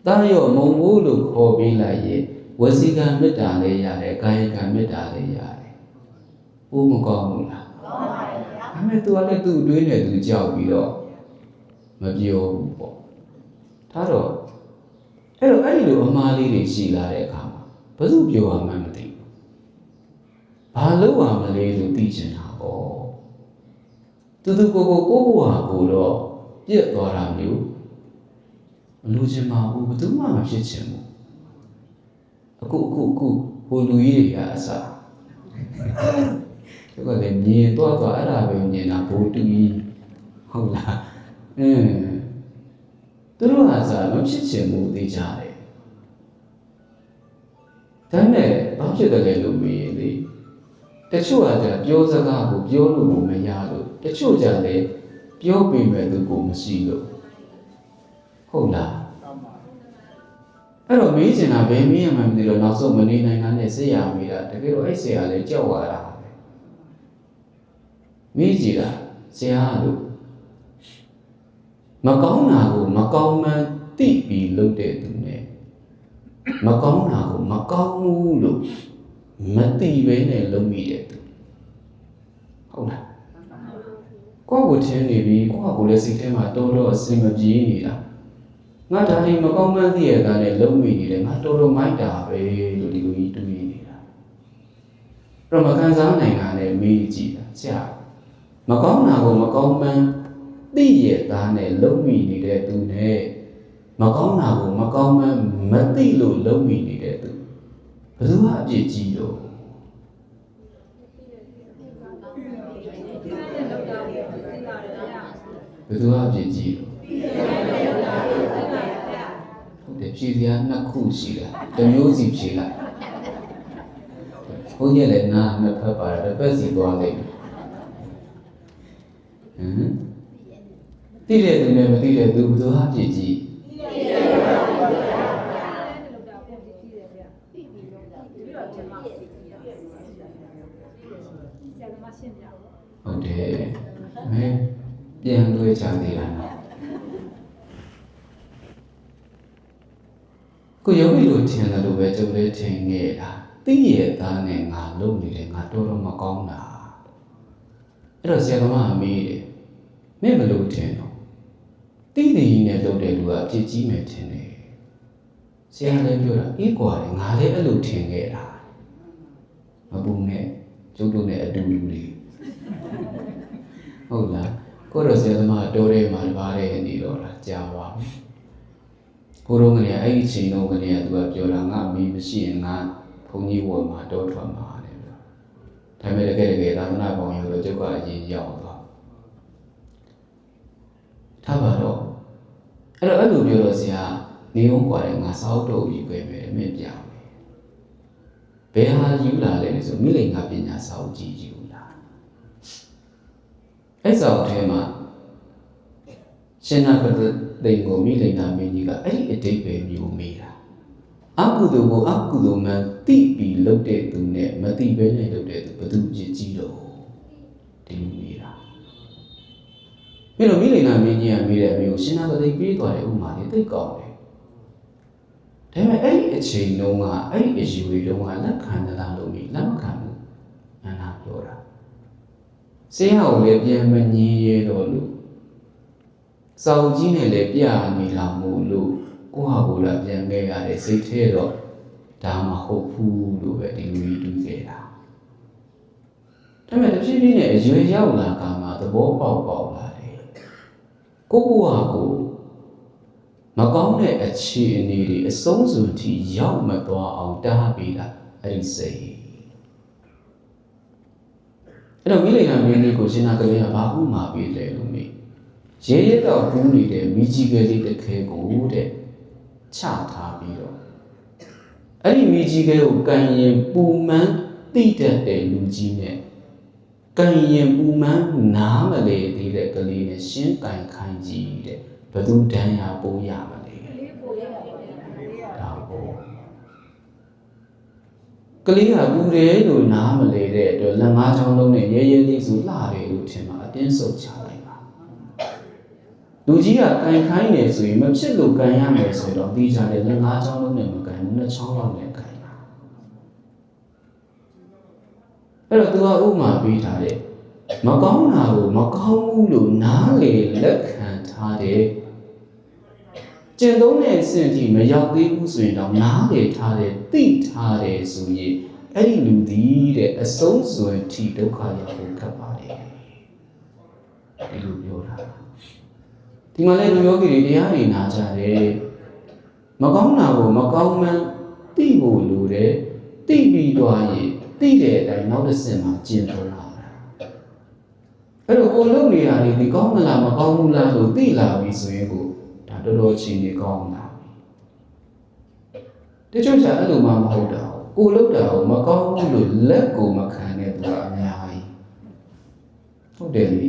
ဒါရော့မုံမိုးလို့ခေါ်ပေးလိုက်ရင်ဝစီကံမေတ္တာလည်းရတယ်ကာယကံမေတ္တာလည်းရတယ်ဦးမကောင်းဘူးလားကောင်းပါရဲ့ဗျာဒါပေမဲ့သူကလည်းသူ့အတွင်းနဲ့သူကြောက်ပြီးတော့မပြောဘူးပေါ့ဒါတော့အဲ့လိုအမှားလေးတွေရှိလာတဲ့အခါမှာဘယ်သူပြောရမှန်းမသိဘူးဘာလို့ရမလဲလို့သိချင်တာပေါ့သူကိုဘဝကိုတော့ပြည့်သွားတာမျိုးမလိုချင်ပါဘူးဘယ်သူမှမဖြစ်ချင်ဘူးအခုဟိုလူကြီးတွေကအစားသူကလည်းမြင်တော့အဲ့ဒါပဲမြင်တာဘိုးတူကြီးဟုတ်လားသူတို့ကစားမဖြစ်ချင်ဘူးသိကြတယ်ဒါနဲ့ဘာဖြစ်တယ်လဲလို့မေးရင်လေတချို့ကကြပြောစကားကိုပြောလို့မရလို့တချို့ကြလည်းပြောပေမဲ့သူကိုမရှိလို့ဟုတ်လားအဲ့တော့မေးချင်တာဘယ်မေးရမှန်းမသိတော့နောက်ဆုံးမနေနိုင်တာနဲ့ဆေးရမေးတာတကယ်တော့အဲ့ဆေးရလည်းကြောက်ရတာပဲမေးကြည့်တာဆရာတို့မကောင်းတာကိုမကောင်းမှန်းသိပြီးလုပ်တဲ့သူနဲ့မကောင်းတာကိုမကောင်းဘူးလို့မသိဘဲနဲ့လုပ်မိတဲ့သူဟုတ်လားကိုယ့်ကိုထင်နေပြီးကိုယ့်ကိုလည်းစိတ်ထဲမှာတော်အစင်မပြေးနေတာငါဒါဒီမကောင်းမှန်းသိရတာနဲ့လုံးမိနေတယ်ငါတော်မိုက်တာပဲလို့ဒီလိုကြီးတွေးနေတာတော့မခံစားနိုင်တာနဲ့မေးကြည့်တာဆရာမကောင်းတာကိုမကောင်းမှန်းသိရတာနဲ့လုံးမိနေတဲ့သူနဲ့မကောင်းတာကိုမကောင်းမှန်းမသိလို့လုံးမိနေတဲ့သူဘယ်သူကအပြစ်ကြီးတော့ဘယ်သူကအပြစ်ကြီးတော့ဖြေစရာ2 ခုရှိတာတစ်မျိုးစီဖြေလိုက်ဘုန်းကြီးလည်းနားနှစ်ဖက်ပါတယ်တစ်ဖက်စီသွားလိုက်သိတဲ့သူနဲ့မသိတဲ့သူဘယ်သူဟာပြည့်ကြီးဟုတ်တယ်ပြန်လွှဲချသေးတာနော်ကိုယောဂီတို့ထင်တယ်လို့ပဲကျုပ်လည်းထင်ခဲ့တာသိရသားနဲ့ငါလုံနေတယ်ငါတော်မကောင်းတာအဲ့တော့ဆရာသမားမေးတယ်မင်းမလို့ထင်တော့သိသိနဲ့လုပ်တဲ့လူကအပြစ်ကြီးမယ်ထင်တယ်ဆရာလည်းပြောတာအေးကွာလေငါလည်းအဲ့လိုထင်ခဲ့တာမပူနဲ့ကျုပ်တို့နဲ့အတူတူတွေဟုတ်လားကိုတော့ဆရာသမားတော်တယ်မှာတပါးတဲ့နေတော့လားကြာပါဘူးကိုတော့ငါအဲ့ဒီချိန်တော့ငါကသူကပြောတာငါအမေမရှိရင်ငါဘုန်းကြီးဝတ်မှာတော့ထွက်မှာတယ်ဗျာဒါပေမဲ့တကယ်သာသနာ့ဘောင်ရောကျုပ်ကအရင်ရောက်သွားထားပါတော့အဲ့လိုပြောတော့ဆရာနေုံกว่าတယ်ငါစောက်တော့ယူခဲ့မယ်အမြင်ပြမယ်ဘယ်ဟာယူလာလဲဆိုမိလိန်ကပညာစောက်ကြည့်ယူလာအဲ့စောက်ထဲမှာရှင်နာပတိန်ကိုမိလိန်နာမင်းကြီးကအဲ့ဒီအတိတ်ပဲမျိုးမေးတာအကုသိုလ်ကိုအကုသိုလ်မှန်သိပြီးလုပ်တဲ့သူနဲ့မသိဘဲနဲ့လုပ်တဲ့သူဘယ်သူပြစ်ကြီးတော့ဒီလိုမေးတာပြီးတော့မိလိန်နာမင်းကြီးကမေးတဲ့အမျိုးရှင်နာပတိန်ပြေးသွားတဲ့ဥမာလေးသိကောင်းတယ်ဒါ ဒါပေမဲ့အဲ့ဒီအချိန်တုန်းကအဲ့ဒီအယူတွေတုန်းကလက်ခံသလားလို့မိလက်မခံဘူးနန္ဒာပြောတာဆရာကိုလည်းပြန်မငြင်းရဲတော့လို့စောင့်ကြီးနဲ့လည်းပြနေလာမို့လို့ကိုဟာကိုလာပြန်ခဲ့ရတယ်စိတ်ထဲတော့ဒါမဟုတ်ဘူးလို့ပဲဒီလိုကြီးတွေးခဲ့တာဒါပေမဲ့တစ်ဖြည်းဖြည်းနဲ့အရွယ်ရောက်လာကမှသဘောပေါက်လာတယ်ကိုဟာကိုမကောင်းတဲ့အခြေအနေတွေအဆုံးစွန်ထိရောက်မသွားအောင်တားပေးတာအဲ့ဒီစိတ်အဲ့တော့မိလိန်နာမင်းလေးကိုရှင်နာကလေးကဘာမှမပေးတယ်လို့မိရဲရဲတော့ပူးနေတဲ့မိကြီးကလေးတစ်ခဲကိုတဲ့ချထားပြီးတော့အဲ့ဒီမိကြီးကလေးကိုကန်ရင်ပူမှန်းတိတတ်တဲ့လူကြီးနဲ့ကန်ရင်ပူမှန်းနားမလဲသေးတဲ့ကလေးနဲ့ရှင်းကန်ခိုင်းကြည့်တဲ့ဘသူတန်းရပိုးရမလဲဒါပေါ့ကလေးကပူတယ်လို့နားမလဲတဲ့အတွက်လက်ငါးချောင်းလုံးနဲ့ရဲရဲလေးဆိုလှတယ်လို့ထင်မှာအတင်းဆုပ်ချလိုက်ပါလူကြီးကကန်ခိုင်းနေဆိုရင်မဖြစ်လို့ကန်ရမယ်ဆိုတော့ဒီကြတဲ့လက်ငါးချောင်းလုံးနဲ့မကန်ဘူးနှစ်ချောင်းလုံးနဲ့ကန်တာအဲ့တော့သူကဥမာပေးထားတယ်မကောင်းတာကိုမကောင်းဘူးလို့နားလေလက်ခံထားတယ်ကျင့်သုံးတဲ့အဆင့်ထိမရောက်သေးဘူးဆိုရင်တော့နားလေထားတယ်သိထားတယ်ဆိုရင်အဲ့ဒီလူသည်တဲ့အဆုံးစွန်ထိဒုက္ခရောက်ဖို့ခက်ပါတယ်ဒီလိုပြောတာဒီမှာလည်းလူယောဂီတွေတရားတွေနာကြတယ်မကောင်းတာကိုမကောင်းမှန်းသိဖို့လိုတယ်သိပြီးသွားရင်သိတဲ့အတိုင်းနောက်တစ်ဆင့်မှာကျင့်သုံးတာအဲ့တော့ကိုလုပ်နေရတယ်ဒီကောင်းမလားမကောင်းဘူးလားလို့သိလာပြီဆိုရင်ကိုဒါတော်တော်ချင်းနေကောင်းလာပြီတချို့ကျအဲ့လိုမှမဟုတ်တာကိုလုပ်တာကိုမကောင်းဘူးလို့လက်ကိုမခံတဲ့သူကအများကြီးဟုတ်တယ်လေ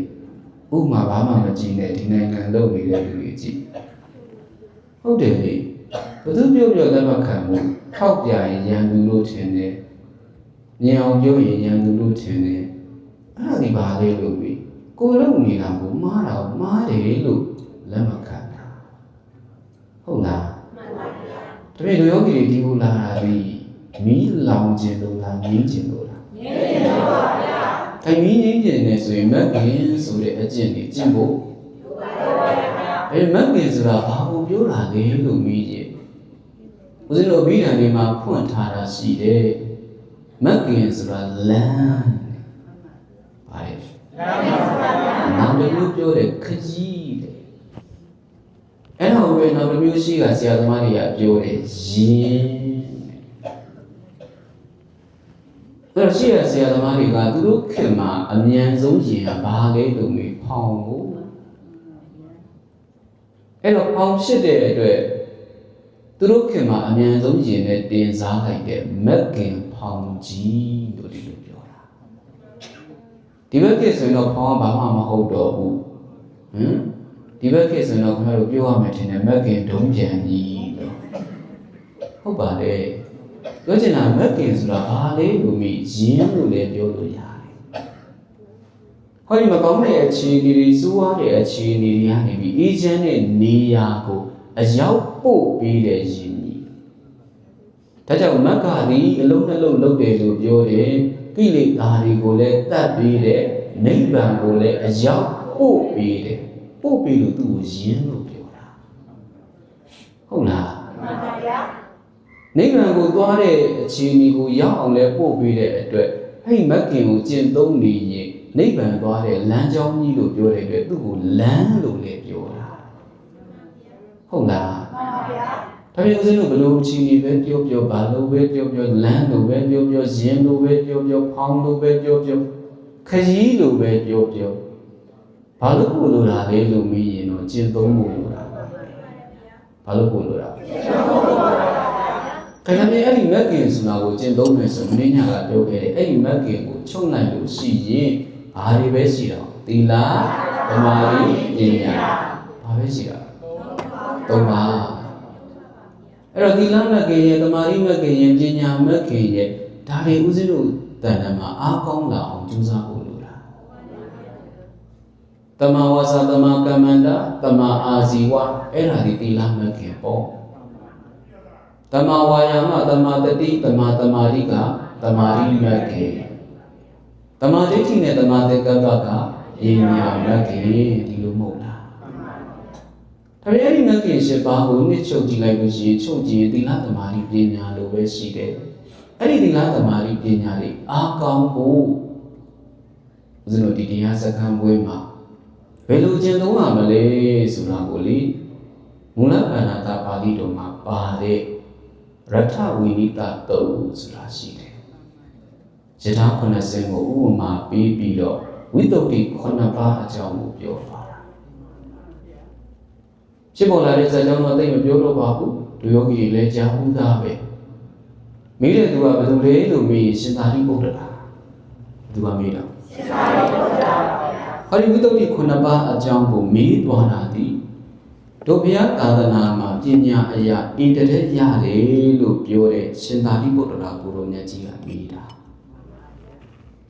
ဥမာဘာမှမကြည့်နဲ့ဒီနိုင်ငံလုပ်နေတဲ့လူတွေကြည့်ဟုတ်တယ်လေဘသူပြောလက်မခံဘူးထောက်ပြရင်ရန်သူလို့ထင်တယ်ညင်အောင်ပြောရင်ရန်သူလို့ထင်တယ်အဲ့ဒါဒီပါလေလို့ပြီးကိုလုံနေတာကိုမှားတော့မှားတယ်လို့လက်မခံတာဟုတ်လားမှန်ပါဗျာတပည့်တို့ယောဂီတွေဒီလိုလာတာဒီမီးလောင်ခြင်းလို့လားငြိမ်းခြင်းလို့လားငြိမ်းခြင်းပါဗျာအဲ့မီးငြိမ်းခြင်းနဲ့ဆိုရင်မက်ကင်ဆိုတဲ့အကျင့်တွေကျင့်ဖို့လိုပါဗျာအဲ့မက်ကင်ဆိုတာဘာကိုပြောတာလဲလို့မေးကြည့်ဦးဇင်းတို့အဘိဓမ္မာတွေမှာဖွင့်ထားတာရှိတယ်မက်ကင်ဆိုတာလမ်းဘာလဲနောက်တစ်မျိုးပြောတယ်ခကြီးတဲ့အဲ့တော့ဘယ်နောက်တစ်မျိုးရှိကဆရာသမားတွေကပြောတယ်ရင်အဲ့တော့ရှိရဆရာသမားတွေကသူတို့ခင်မှာအမြန်ဆုံးရင်ကဘာလဲလို့မေးဖောင်းဖို့အဲ့တော့ဖောင်းဖြစ်တဲ့အတွက်သူတို့ခင်မှာအမြန်ဆုံးရင်နဲ့တင်စားလိုက်တဲ့မက်ကင်ဖောင်းကြီးလို့ဒီလိုပြောတာဒီဘက်ခေတ်ဆိုရင်တော့ဖောင်းဘာမှမဟုတ်တော့ဘူးဒီဘက်ခေတ်ဆိုရင်တော့ခင်ဗျားတို့ပြောရမယ်ထင်တယ်မက်ကင်ဒုံးပြန်ကြီးလို့ဟုတ်ပါလေပြောချင်တာမက်ကင်ဆိုတာဘာလဲလို့မိရင်းလို့လည်းပြောလို့ရတယ်ဟောဒီမကောင်းတဲ့အခြေအနေတွေစိုးရတဲ့အခြေအနေတွေကနေပြီးအေဂျင့်တဲ့နေရာကိုအရောက်ပို့ပေးတဲ့ရင်းကြီးဒါကြောင့်မက်ကသည်အလုံးနှလုံးလုပ်တယ်လို့ပြောတယ်ကိလေသာတွေကိုလည်းတတ်ပေးတယ်နိဗ္ဗာန်ကိုလည်းအရောက်ပို့ပေးတယ်ပို့ပေးလို့သူ့ကိုရင်းလို့ပြောတာဟုတ်လားမှန်ပါဗျာနိဗ္ဗာန်ကိုသွားတဲ့အခြေအနေကိုရောက်အောင်လဲပို့ပေးတဲ့အတွက်အဲ့မက်ကင်ကိုကျင့်သုံးနေရင်နိဗ္ဗာန်သွားတဲ့လမ်းကြောင်းကြီးလို့ပြောတဲ့အတွက်သူ့ကိုလမ်းလို့လည်းပြောတာဟုတ်လားမှန်ပါဗျာဒါပေမဲ့ဦးဇင်းတို့ဘလို့အခြေအနေပဲပြောဘာလို့ပဲပြောလမ်းလို့ပဲပြောရင်းလို့ပဲပြောဖောင်းလို့ပဲပြောခကြီးလို့ပဲပြောဘာလို့ပို့လို့တာလဲလို့မေးရင်တော့ကျင့်သုံးဖို့လို့တာဘာလို့ပို့လို့တာခဏလေးအဲ့ဒီမက်ကင်ဆိုတာကိုကျင့်သုံးမယ်ဆိုမင်းညာကပြောခဲ့တယ်အဲ့ဒီမက်ကင်ကိုချုပ်နိုင်လို့ရှိရင်ဘာတွေပဲရှိတော့သီလဓမ္မရီပညာဘာပဲရှိတာသုံးပါအဲ့တော့သီလမက်ကင်ရဲ့ဓမ္မရီမက်ကင်ရဲ့ပညာမက်ကင်ရဲ့ဒါတွေဥစဉ်တို့တဏ္ဍာမှာအားကောင်းလာအောင်ကြိုးစားဖို့လိုတာတမဝါစာတမကမ္မန္တာတမအာဇီဝအဲ့ဒါဒီသီလမက်ကင်ပေါ့ တမဝါယာမတမတတိတမတမာတိကတမာတိမတ်ကေတမာဒိဋ္ဌိနဲ့တမာသင်္ကပ္ပကဉာဏ်ညာမတ်ကေဒီလိုမဟုတ်လားဒါပေမဲ့ဒီမတ်ကေ၈ပါးကိုနှစ်ချုပ်ကြည့်လိုက်လို့ရှိရင်ချုပ်ကြည့်သီလသမာဓိပညာလိုပဲရှိတယ်အဲ့ဒီသီလသမာဓိပညာတွေအားကောင်းဖို့ဦးဇင်းတို့ဒီတရားစခန်းပွဲမှာဘယ်လိုကျင့်သုံးရမလဲဆိုတာကိုလေမူလဗန္ဒတာပါဠိတော်မှာပါတဲ့ရထဝိနိတတုတ်ဆိုတာရှိတယ်ယထာ90ကိုဥပမာပေးပြီးတော့ဝိတုဒ္ဓိ9ပါးအကြောင်းကိုပြောပါတာဖြစ်ပေါ်လာတဲ့ဇာတ်ကြောင်းတော့သိမပြောတော့ပါဘူးလူယောဂီတွေလည်းကြားဘူးသားပဲမိတဲ့သူကဘယ်သူလဲလို့မေးရင်ရှင်သာရိပုတ္တရာဘယ်သူကမေးတော့ရှင်သာရိပုတ္တရာဟောဒီဝိတုဒ္ဓိ9ပါးအကြောင်းကိုမေးသွားတာဒီတို့ဘုရားသာသနာမှာပညာအရာဣတရက်ရတယ်လို့ပြောတဲ့ရှင်သာရိပုတ္တရာကိုရောမြတ်ကြီးကမေးတာ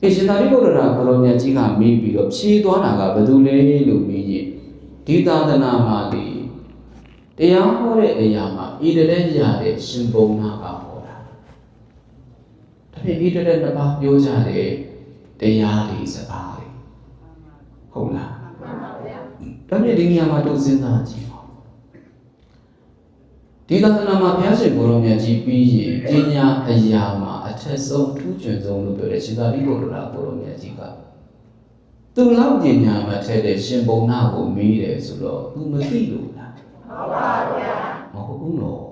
ဒီရှင်သာရိပုတ္တရာကိုရောမြတ်ကြီးကမေးပြီးတော့ဖြေသွားတာကဘယ်သူလဲလို့မေးရင်ဒီသာသနာမှာလေတရားဟောတဲ့အရာမှာဣတရက်ရတဲ့ရှင်ဘုံနာကဟောတာဒါဖြင့်ဣတရက်နှစ်ပါးပြောကြတဲ့တရားတွေစကားတွေဟုတ်လားဒါဖြင့်ဒီနေရာမှာတို့စဉ်းစားကြည့်ဒီသာသနာမှာဘုရားရှင်ကိုရောမြတ်ကြီးပြီးရင်ပညာအရာမှာအထက်ဆုံးထူးချွန်ဆုံးလို့ပြောတဲ့ရှင်သာရိပုတ္တရာကိုရောမြတ်ကြီးကသူလောက်ပညာမှာထက်တဲ့ရှင်ဘုံနာကိုမေးတယ်ဆိုတော့သူမသိလို့လားဟုတ်ပါဗျာမဟုတ်ဘူးနော်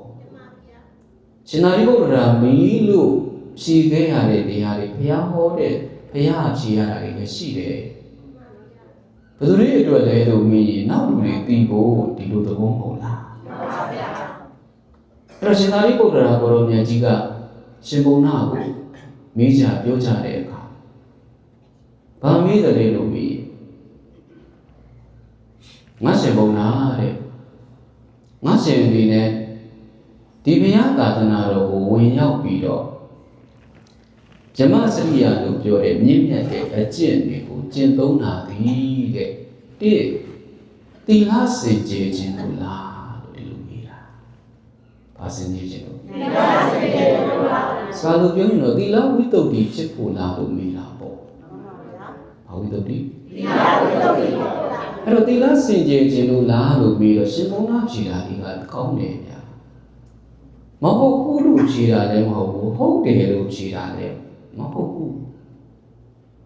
ရှင်သာရိပုတ္တရာမေးလို့ဖြေခဲ့ရတဲ့တရားတွေဘုရားဟောတဲ့ဘုရားဖြေရတာတွေလည်းရှိတယ်ဘယ်သူတွေအတွက်လဲလို့မေးရင်နောက်လူတွေသိဖို့ဒီလိုသဘောမဟုတ်လားဟုတ်ပါဗျာအဲ့တော့ရှင်သာရိပုတ္တရာကိုရောမြတ်ကြီးကရှင်ဘုံနာကိုမေးကြပြောကြတဲ့အခါဘာမေးတယ်လို့မေးငါရှင်ဘုံနာတဲ့ငါရှင်ဒီနဲ့ဒီဘုရားသာသနာတော်ကိုဝင်ရောက်ပြီးတော့ဇမစရိယာလို့ပြောတဲ့မြင့်မြတ်တဲ့အကျင့်တွေကိုကျင့်သုံးတာသည်တဲ့တိသီလစင်ကြယ်ခြင်းလို့လားလို့ဒီလိုမေးတာဘာစင်ကြယ်ခြင်းလို့သီလစင်ကြယ်လို့လားစာလို့ပြောရင်တော့သီလဝိတ္တုဖြစ်ဖို့လားလို့မေးတာပေါ့ဘာဝိတ္တုသီလဝိတ္တုအဲ့တော့သီလစင်ကြယ်ခြင်းလို့လားလို့မေးတော့ရှင်ဘုန်းတော်ဖြေတာတွေကကောင်းတယ်ဗျာမဟုတ်ဘူးလို့ဖြေတာလည်းမဟုတ်ဘူးဟုတ်တယ်လို့ဖြေတာလည်းမဟုတ်ဘူး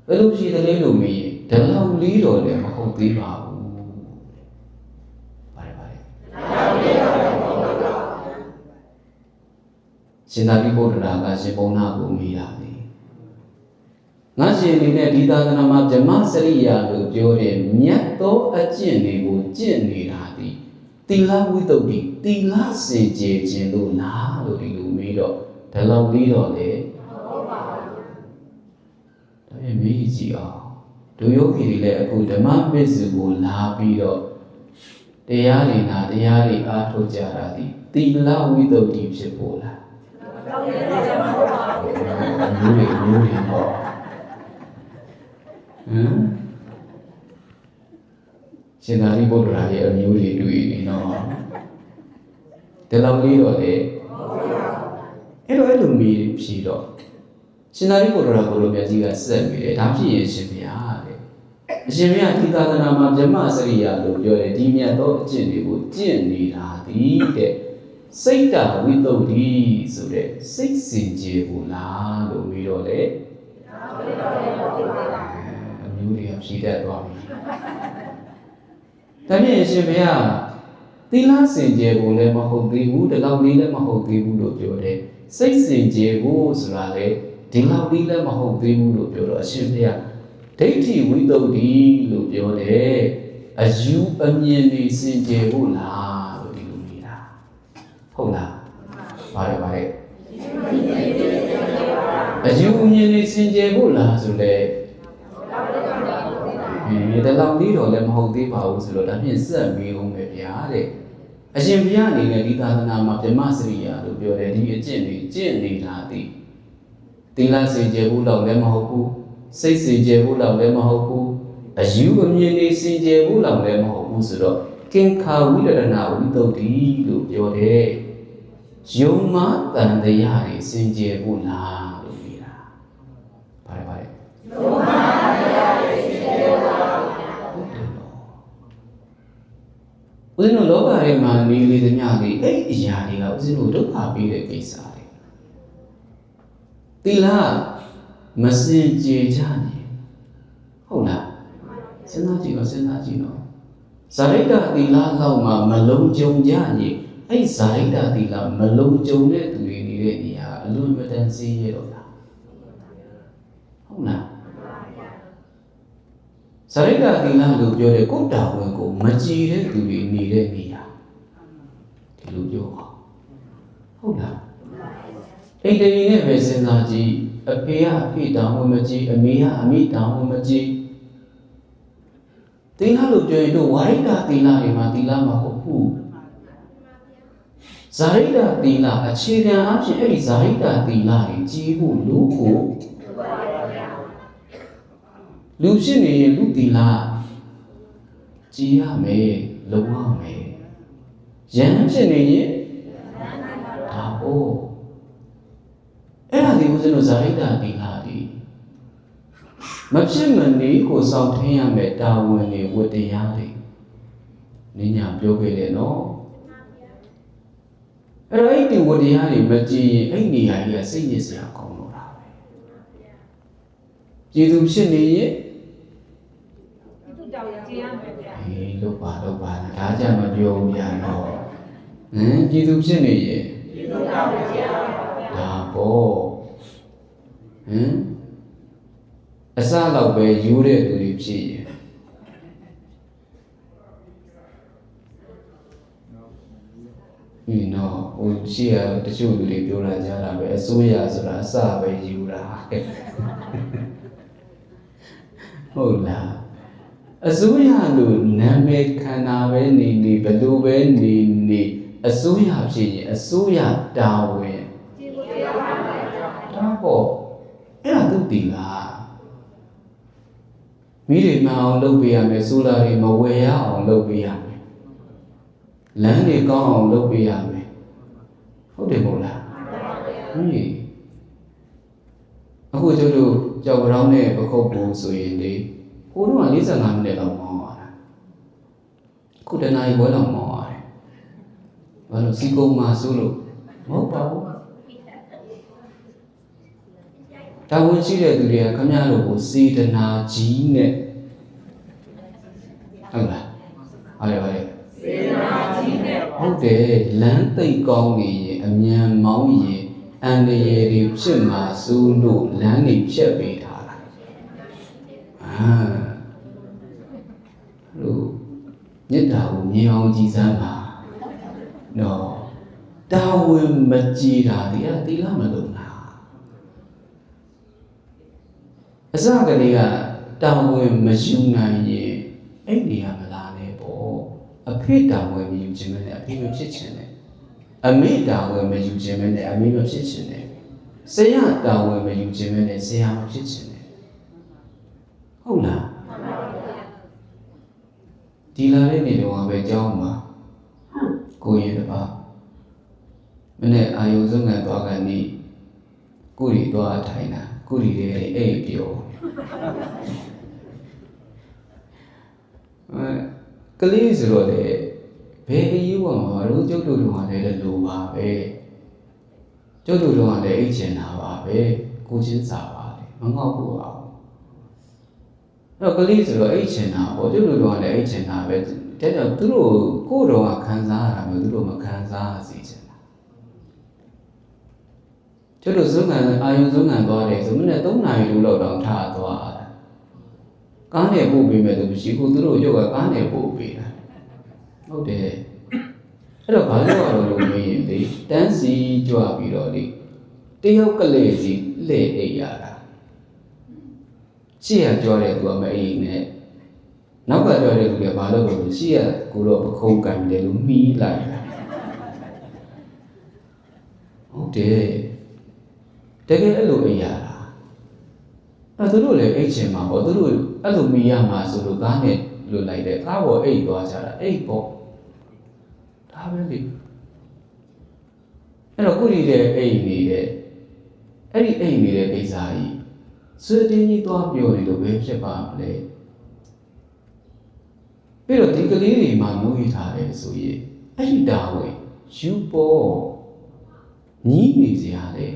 ဘယ်လိုဖြေတယ်လဲလို့မေးရင်ဒီလောက်လေးတော့လည်းမဟုတ်သေးပါဘူးပါတယ်ရှင်သာရိပုတ္တရာကရှင်ဘုန်းနာကိုမေးတာလေငါရှင်အနေနဲ့ဒီသာသနာမှာဗြဟ္မစရိယာလို့ပြောတဲ့မြတ်သောအကျင့်တွေကိုကျင့်နေတာဒီသီလဝိတ္တုသီလစင်ကြယ်ခြင်းလို့လားလို့ဒီလိုမေးတော့ဒီလောက်လေးတော့လေဟုတ်ပါဘူးဒါပေမဲ့မေးကြည့်အောင်ဒုယောဂီတွေလည်းအခုဓမ္မပစ္စုကိုလာပြီးတော့တရားတွေနာတရားတွေအားထုတ်ကြတာဒီသီလဝိတ္တုဖြစ်ဖို့လားမျိုးတွေပေါ့ရှင်သာရိပုတ္တရာရဲ့အမျိုးတွေတွေ့နေတော့ဒီလောက်လေးတော့လေအဲ့လိုမေးဖြေတော့ရှင်သာရိပုတ္တရာကိုလိုမြတ်ကြီးကဆက်ပြီးတယ်ဒါဖြစ်ရင်ရှင်ဘုရားတဲ့အရှင်ဘုရားဒီသာသနာမှာဗြဟ္မစရိယာလို့ပြောတယ်ဒီမြတ်သောအကျင့်တွေကိုကျင့်နေတာဒီတဲ့စိတ်တဝိတ္တုဆိုတဲ့စိတ်စင်ကြယ်ဖို့လားလို့မေးတော့လေအမျိုးတွေကဖြေတတ်သွားပြီဒါဖြင့်ရှင်ဘုရားသီလစင်ကြယ်ဖို့လည်းမဟုတ်သေးဘူးဒီလောက်လေးလည်းမဟုတ်သေးဘူးလို့ပြောတယ်စိတ်စင်ကြယ်ဖို့ဆိုတာလေဒီလောက်လေးလည်းမဟုတ်သေးဘူးလို့ပြောတော့အရှင်ဘုရားဒိဋ္ဌိဝိတ္တုလို့ပြောတယ်အယူအမြင်တွေစင်ကြယ်ဖို့လားလို့ဒီလိုမေးတာဟုတ်လားပါတယ်အယူအမြင်တွေစင်ကြယ်ဖို့လားဆိုလေဒီလောက်လေးတော့လည်းမဟုတ်သေးပါဘူးဆိုတော့ဒါဖြင့်ဆက်မေးအောင်ပဲဗျာတဲ့အရှင်ဘုရားအနေနဲ့ဒီသာသနာမှာဗြဟ္မစရိယာလို့ပြောတယ်ဒီအကျင့်တွေကျင့်နေတာသည်သီလစင်ကြယ်ဖို့တော့လည်းမဟုတ်ဘူးစိတ်စင်ကြယ်ဖို့တော့လည်းမဟုတ်ဘူးအယူအမြင်တွေစင်ကြယ်ဖို့တော့လည်းမဟုတ်ဘူးဆိုတော့ကင်္ခာဝိရဒနာဝိတ္တုလို့ပြောတယ် ယုံမှတန်တရားတွေစင်ကြယ်ဖို့လားလို့ပြောတာ။ဘာလဲဘာလဲ။ယုံမှတရားတွေစင်ကြယ်ဖို့လား။ဟုတ်တယ်နော်။ဦးဇင်းတို့လောကထဲမှာနေလေသမျှတွေအဲ့အရာတွေကဦးဇင်းတို့ဒုက္ခပေးတဲ့ကိစ္စတွေ။သီလမစင်ကြယ်ကြနဲ့ဟုတ်လား။စဉ်းစားကြည့်တော့ဇာရိတသီလလောက်မှမလုံးကြုံကြရင်အဲ့ဇာရိတသီလမလုံးကြုံတဲ့သူတွေနေတဲ့နေရာအလွန်မတန်စေးရတော့လားဟုတ်လားဇာရိတသီလလို့ပြောတဲ့ကိုယ်တာဝန်ကိုမကြည်တဲ့သူတွေနေတဲ့နေရာဒီလိုပြောအောင်ဟုတ်လားအိမ်တည်းနဲ့ပဲစဉ်းစားကြည့်အဖေကအဖေတာဝန်မကြည်အမေကအမေတာဝန်မကြည်သီလလို့ပြောရင်တို့ဝါရိတသီလတွေမှာသီလမဟုတ်ဘူးဇာရိတသီလအခြေခံအဖြစ်အဲ့ဒီဇာရိတသီလတွေကြီးဖို့လူကိုလူဖြစ်နေရင်လူသီလကြီးရမယ်လုံရမယ်ရဟန်းဖြစ်နေရင်ဒါဟုတ်အဲ့ဒါဒီဦးဇင်းတို့ဇာရိတသီလတွေမဖြစ်မနေကိုစောင့်ထင်းရမယ်တာဝန်တွေဝတ္တရားတွေနင်းညာပြောခဲ့တယ်နော်အဲ့တော့အဲ့ဒီဝတ္တရားတွေမကြည့်ရင်အဲ့ဒီနေရာကြီးကစိတ်ညစ်စရာကောင်းတော့တာပဲကျေသူဖြစ်နေရင်သူတောင်းကြည့်ရမယ်ဗျာအေးလို့ပါဒါကြမပြောဘူးဗျာနော်ကျေသူဖြစ်နေရင်သူတောင်းကြည့်ရမယ်ဗျာဒါပေါ့အစလောက်ပဲယူတဲ့သူတွေဖြစ်ရင်နော်ဟိုရှိရတချို့လူတွေပြောလာကြတာပဲအစိုးရဆိုတာအစပဲယူတာဟုတ်လားအစိုးရလို့နာမည်ခံတာပဲနေဘယ်လိုပဲနေအစိုးရဖြစ်ရင်အစိုးရတာဝန်ဒါပေါ့အဲ့ဒါသူတည်လားမိတွေမအောင်လုပ်ပေးရမယ်ဆိုလာတွေမဝယ်ရအောင်လုပ်ပေးရမယ်လမ်းတွေကောင်းအောင်လုပ်ပေးရမယ်ဟုတ်တယ်မို့လားဟင်းအခုကျတို့ကြောက်ကြောင်နဲ့ပခုတ်ဘူးဆိုရင်လေကိုတော့45မိနစ်လောက်မောင်းရတာခုတနားရီခွဲလောက်မောင်းရတယ်ဘာလို့စီကုံမှာဆိုလို့မဟုတ်ပါဘူးတာဝန်ရှိတဲ့သူတွေကခင်ဗျားတို့ကိုစေတနာကြီးနဲ့ဟုတ်လားဟုတ်တယ်စေတနာကြီးနဲ့ဟုတ်တယ်လမ်းသိပ်ကောင်းနေရင်အမြန်မောင်းရင်အန္တရာယ်တွေဖြစ်မှာစိုးလို့လမ်းတွေဖြတ်ပေးထားတာလို့မြတ်တာကိုမြင်အောင်ကြည်စမ်းပါနော်တာဝန်မကြည်တာဒီကသီလမလုံးအစကလေးကတာဝန်မယူနိုင်ရင်အဲ့ဒီကမလာနဲ့ပေါ့အဖေတာဝန်မယူခြင်းနဲ့အဖေမဖြစ်ခြင်းနဲ့အမေတာဝန်မယူခြင်းနဲ့အမေမဖြစ်ခြင်းနဲ့ဆရာတာဝန်မယူခြင်းနဲ့ဆရာမဖြစ်ခြင်းနဲ့ဟုတ်လားဒီလာတဲ့နေတော့ပဲကြောင်းမှာကိုရင်တပါမနေ့အာယုံဆုံးကန်သွားကန်ဒီကိုရီသွားထိုင်တာကိုရီတွေအိပ်ပြောကလေးဆိုတော့လေဘယ်အယူပါမှာတို့ကျုပ်တို့ကလည်းလိုပါပဲကျုပ်တို့ကလည်းအိတ်ချင်တာပါပဲကိုချင်းစာပါလေမငေါ့ဘူးအောင်အဲ့တော့ကလေးဆိုတော့အိတ်ချင်တာပေါ့ကျုပ်တို့ကလည်းအိတ်ချင်တာပဲဒါကြောင့်သူတို့ကိုယ်တော်ကခံစားရတာမျိုးသူတို့မခံစားစေချင်ကျတို့ဇုံငံအာယုံဇုံငံသွားတယ်ဆိုမနေ့3နာရီလောက်တော့ထားသွားတာကားနဲ့ပို့ပေးမယ်သူမရှိဘူးသူတို့ရုပ်ကကားနဲ့ပို့ပေးတာဟုတ်တယ်အဲ့တော့ဘာလို့ရတော့လို့မင်းရင်လေတန်းစီကြွပြီးတော့လေတယောက်ကလေးစီလှည့်အိပ်ရတာရှေ့ကကြွတဲ့သူကမအိပ်နဲ့နောက်ကကြွတဲ့သူကဘာလို့လဲရှေ့ကကိုတော့ပခုံးကန်တယ်လို့မှီးလိုက်တာဟုတ်တယ်တကယ်အဲ့လိုအိပ်ရတာအဲ့သူတို့လည်းအိပ်ချင်မှာပေါ့သူတို့အဲ့လိုမီးရမှာဆိုလို့ကားနဲ့လွတ်လိုက်တယ်ကားပေါ်အိပ်သွားကြတာအိပ်ပေါ့ဒါပဲလေ အဲ့တော့ကုရီတဲ့အိမ်နေတဲ့အဲ့ဒီအိမ်နေတဲ့ကိစ္စကြီးဆွေတင်းကြီးသွားပြောနေလို့ဘယ်ဖြစ်ပါမလဲပြီးတော့ဒီကလေးတွေမှာမွေးထားတယ်ဆိုရင်အဲ့ဒီတာဝန်ယူပေါ်ညီးနေစရာလေ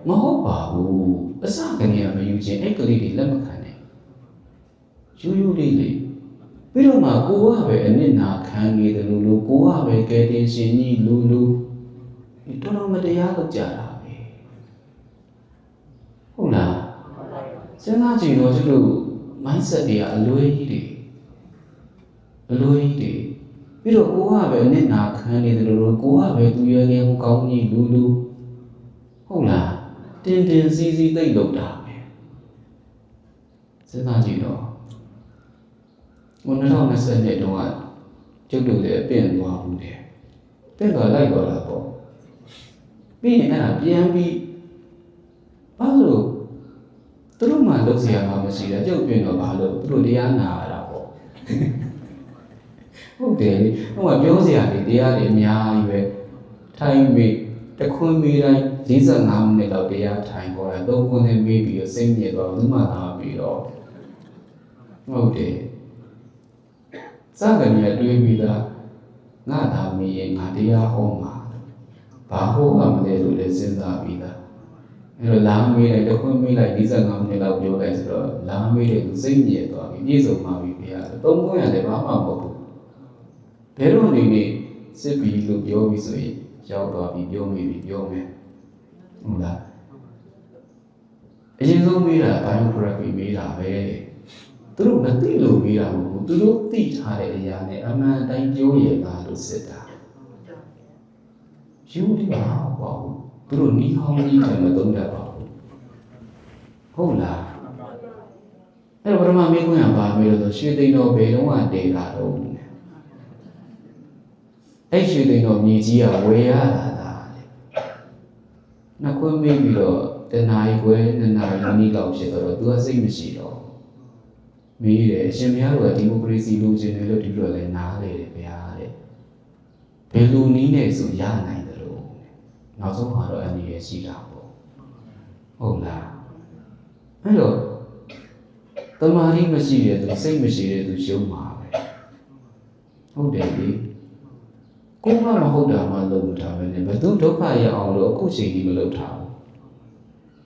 မဟုတ်ပါဘူးအစကနေမယူခြင်းအဲ့ကလေးတွေလက်မခံနဲ့ယူလေးလေးပြီးတော့မှကိုကပဲအနစ်နာခံနေတယ်လို့ကိုကပဲကဲတင်ရှင်ကြီးလူတော်တော်မတရားလုပ်ကြတာပဲဟုတ်လားစဉ်းစားကြည့်တော့ကျတို့ mindset တွေကအလွဲကြီးတွေပြီးတော့ကိုကပဲအနစ်နာခံနေတယ်လို့ကိုကပဲသူရဲငယ်ကောင်းကြီးလူဟုတ်လားတင်စီစီသိပ်လုပ်တာပဲစဉ်းစားကြည့်တော့2020နှစ်တုန်းကကျုပ်တို့လည်းပြင်သွားဘူးတယ်ပြင်သွားလိုက်တော့တာပေါ့ပြီးရင်အဲ့ဒါပြန်ပြီးဘာလို့သူတို့မှလုပ်เสียမှာမရှိတာကျုပ်ပြင်တော့ဘာလို့သူတို့တရားနာရတာပေါ့ဟုတ်တယ်လေဟိုကပြောเสียတယ်တရားတွေအများကြီးပဲထိုင်ပြီးတခွန်းမိတိုင်း45မိနစ်လောက်တရားထိုင်ပေါ်တာ3ခွန်းနဲ့ပြီးပြီးတော့စိတ်ညစ်သွားဘူးမှလာပြီးတော့ဟုတ်တယ်စကနေတွေးပြီးသားငါသာမီးရင်ငါတရားဟောမှာဘာဟောမှမလဲလို့လည်းစဉ်းစားပြီးသားအဲ့တော့လာမေးလိုက်တခွန်းမေးလိုက်45မိနစ်လောက်ပြောလိုက်ဆိုတော့လာမေးတယ်သူစိတ်ညစ်သွားပြီပြည့်စုံပါပြီဗျာ3ခွန်းရတယ်ဘာမှမဟုတ်ဘူးဘယ်တော့နေစစ်ပြီးလို့ပြောပြီးဆိုရင်ရောက်သွားပြီပြောမိပြီပြောမယ်ဟုတ်လားအရင်ဆုံးမေးတာ biography မေးတာပဲသူတို့မသိလို့မေးတာမဟုတ်ဘူးသူတို့သိထားတဲ့အရာနဲ့အမှန်တိုင်းပြောရတာလို့စစ်တာယူဒီပါဘာဘူးသူတို့နီးဟောင်းကြီးတယ်မသုံးတတ်ပါဘူးဟုတ်လားအဲ့တော့ပထမမေးခွန်းကဘာမေးလို့ဆိုရွှေသိန်းတော်ဘယ်တော့မှတည်တာတော့အဲ့ရွှေသိန်းတော်မြေကြီးကဝယ်ရတာလားနှစ်ခွန်းမေးပြီးတော့တနာရီခွဲ2နာရီနီးလောက်ဖြစ်တော့သူကစိတ်မရှိတော့မေးတယ်အရှင်ဘုရားတို့ကဒီမိုကရေစီလိုချင်တယ်လို့ဒီလိုလည်းနားလေတယ်ဗျာတဲ့ဘယ်လိုနည်းနဲ့ဆိုရနိုင်တယ်လို့နောက်ဆုံးမှာတော့အနေရရှိတာပေါ့ဟုတ်လားအဲ့တော့တမာရီမရှိတဲ့သူစိတ်မရှိတဲ့သူရှုံးမှာပဲဟုတ်တယ်လေကိုယ်ကမဟုတ်တာမှလုပ်ထားပဲနဲ့ဘယ်သူဒုက္ခရောက်အောင်လို့အခုချိန်ကြီးမလုပ်ထားဘူး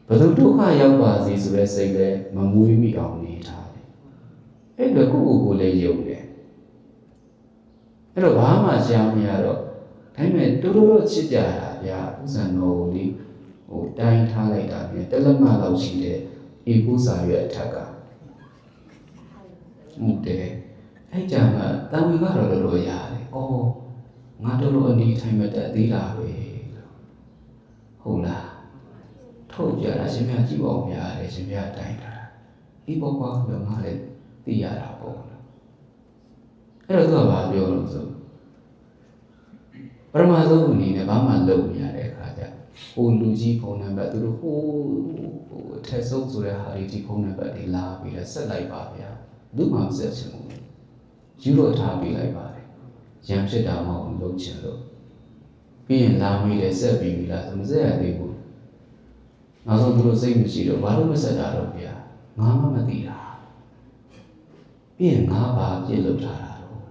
ဘယ်သူဒုက္ခရောက်ပါစေဆိုတဲ့စိတ်လည်းမမွေးမိအောင်နေထားတယ်အဲ့တော့ကိုလည်းယုံတယ်အဲ့တော့ဘာမှရှားမရတော့ဒါပေမဲ့တိုးချစ်ကြတာဗျာဥစ္စာတော်ကိုလေတိုင်းထားလိုက်တာပြန်တလက်မလောက်ရှိတဲ့အေကုစာရွက်အထက်ကဟုတ်တယ်အဲ့ကြမှာတာဝီကတော့တော်တော်ရတယ်ဩငါတော်အနေထိုင်မတတ်သေးတာပဲဟုတ်လားထုတ်ကြတာရှင်မြတ်ကြည့်ပါဦးဗျာတဲ့ရှင်မြတ်တိုင်းတာဒီဘောကွာတော့ငါလည်းသိရတာပေါ့အဲ့တော့သူကဘာပြောလို့ဆိုပရမသုအနေနဲ့ဘာမှလုပ်မရတဲ့အခါကျဟိုလူကြီးဖုန်းနံပါတ်သူတို့ဟိုအထက်ဆုံးဆိုတဲ့ဟာဒီဖုန်းနံပါတ်တွေလာပြီးတော့ဆက်လိုက်ပါဗျာလူမှမဆက်ချင်ဘူးယူတော့ထားပြီးလိုက်ပါတယ်ရံဖြစ်တာမဟုတ်လုပ်ချင်လို့ပြီးရင်လာမိတယ်ဆက်ပြီးပြီလားဆိုမဆက်ရသေးဘူးနောက်ဆုံးသူတို့စိတ်မရှိတော့ဘာလို့မဆက်တာတော့ဗျာငါမှမသိတာပြီးရင်ငါဘာပြစ်လုပ်ထားတာတော့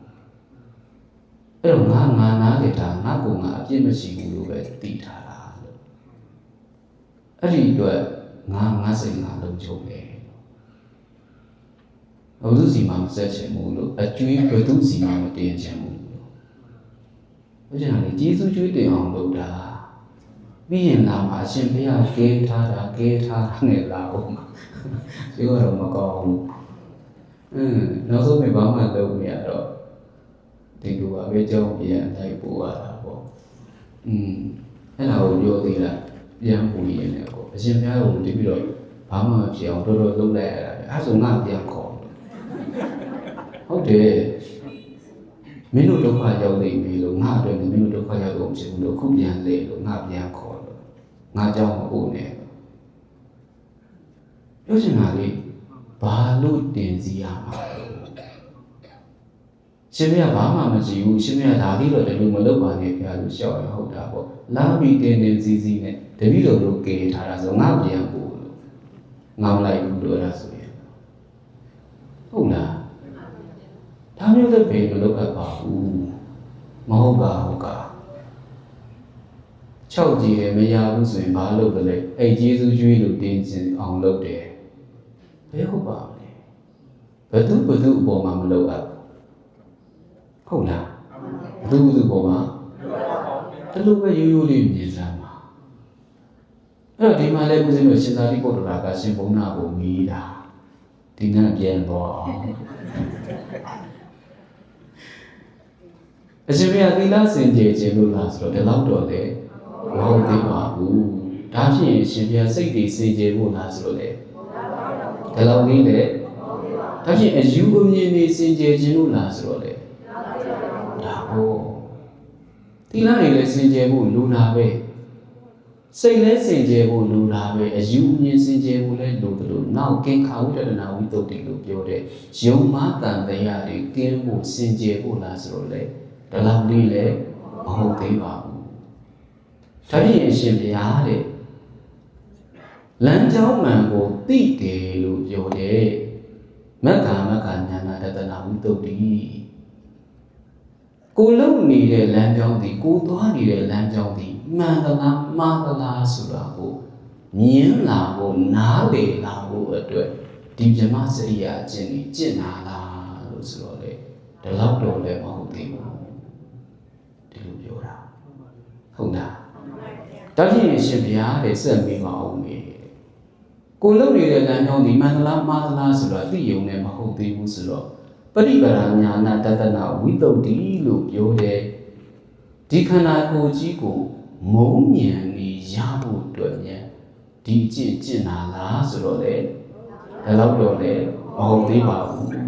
အဲ့တော့ငါနားလေတာငါကငါအပြစ်မရှိဘူးလို့ပဲသိထားတာလို့အဲ့ဒီအတွက်ငါစိတ်ငါလုံးချုံတယ်ဘုသူစီမှာမဆက်ချင်ဘူးလို့အကျွေးဘုသူစီမှာမတင်ချင်ဘူးလို့ဘုရားလေကျေးဇူးကျွေးတင်အောင်လုပ်တာပြီးရင်လာမှာအရှင်ဘုရားကဲထားတာနဲ့လာအောင်ဒီကတော့မကောင်းဘူးနောက်ဆုံးဘာမှလုပ်မရတော့ဒီလိုပါပဲကြောင်းပြန်လိုက်ပို့ရတာပေါ့အဲ့ဒါကိုပြောသေးလားပြန်ပို့ရင်းနဲ့ပေါ့အရှင်ဘုရားကိုဒီပြီးတော့ဘာမှမဖြစ်အောင်တော်တော်လုပ်လိုက်ရတာအဲ့ဆိုငါပြန်ခေါ်ဟုတ်တယ်မင်းတို့ဒုက္ခရောက်နေပြီလို့ငါအတွက်မင်းတို့ဒုက္ခရောက်တော့ဖြစ်ဘူးလို့ခုပြန်လေလို့ငါပြန်ခေါ်လို့ငါကြောင့်မဟုတ်နဲ့ပြောချင်တာလေဘာလို့တင်စီရမှာ ရှင်မရဘာမှမကြည့်ဘူးရှင်မရဒါလေးတော့တလူမလုပ်ပါနဲ့ဗျာလို့ရှောက်ရဟုတ်တာပေါ့လာပြီးတင်းတင်းစီစီနဲ့တပည့်တော်တို့ကေထားတာဆိုငါပြန်ပို့လို့ငောင်းလိုက်ဘူးလို့အဲ့ဒါဆိုရင်ဟုတ်လားဒါမျိုးလည်းဘယ်လိုလုပ်အပ်ပါဘူးမဟုတ်ပါဟုတ်က6ကြည့်တယ်မရဘူးဆိုရင်ဘာလုပ်ကြလဲအဲ့ကျေးဇူးကျွေးလို့တင်းစင်အောင်လုပ်တယ်ဘယ်ဟုတ်ပါမလဲဘယ်သူအပေါ်မှာမလုပ်အပ်ဟုတ်လားဘယ်သူပေါ်မှာတလူပဲရိုးရိုးလေးမြင်စမ်းပါအဲ့တော့ဒီမှာလည်းဦးဇင်းတို့ရှင်သာရိပုတ္တရာကရှင်ဘုန်းနာကိုမီးတာဒီနေ့ပြန်တော့အောင်အရှင်ဘုရားသီလစင်ကြယ်ခြင်းလို့လားဆိုတော့ဒီလောက်တော့လေမဟုတ်သေးပါဘူးဒါဖြင့်ရှင်ဘုရားစိတ်တွေစင်ကြယ်ဖို့လားဆိုတော့လေဒီလောက်လေးလေဒါဖြင့်အယူအမြင်တွေစင်ကြယ်ခြင်းလို့လားဆိုတော့လေဒါဟုတ်သီလတွေလည်းစင်ကြယ်ဖို့လိုတာပဲစိတ်လည်းစင်ကြယ်ဖို့လိုတာပဲအယူအမြင်စင်ကြယ်ဖို့လည်းလိုတယ်လို့နောက်ကင်္ခာဝိတ္တနာဝိသုဒ္ဓိလို့ပြောတဲ့ယုံမှတန်တရားတွေကင်းဖို့စင်ကြယ်ဖို့လားဆိုတော့လေဒီလောက်လေးလည်းမဟုတ်သေးပါဘူးဒါဖြင့်အရှင်ဘုရားတဲ့လမ်းကြောင်းမှန်ကိုသိတယ်လို့ပြောတဲ့မက္ခဉာဏတနာဝိသုဒ္ဓိကိုလုံနေတဲ့လမ်းကြောင်းသည်ကိုသွားနေတဲ့လမ်းကြောင်းသည်မှန်သလားမှားသလားဆိုတာကိုမြင်လာဖို့နားလည်လာဖို့အတွက်ဒီဗြဟ္မစရိယာအကျင့်ကြီးကျင့်လာလားလို့ဆိုတော့လေဒီလောက်တော့လည်းမဟုတ်သေးဘူးဒီလိုပြောတာဟုတ်လားဒါဖြင့်ရှင်ဘုရားတဲ့ဆက်မိမအောင်မေကိုလုံနေတဲ့လမ်းကြောင်းဒီမှန်သလားမှားသလားဆိုတော့သိယုံနဲ့မဟုတ်သေးဘူးဆိုတော့ပရိပရာညာနာတတနာဝိသုဒ္ဓိလို့ပြောတယ်ဒီခန္ဓာကိုယ်ကြီးကိုမုံဉဏ်နေရဖို့အတွက်ဉာဏ်ဒီကျင့်လာလားဆိုတော့လေဒါတော့တော့လေမဟုတ်သေးပါဘူးတဲ့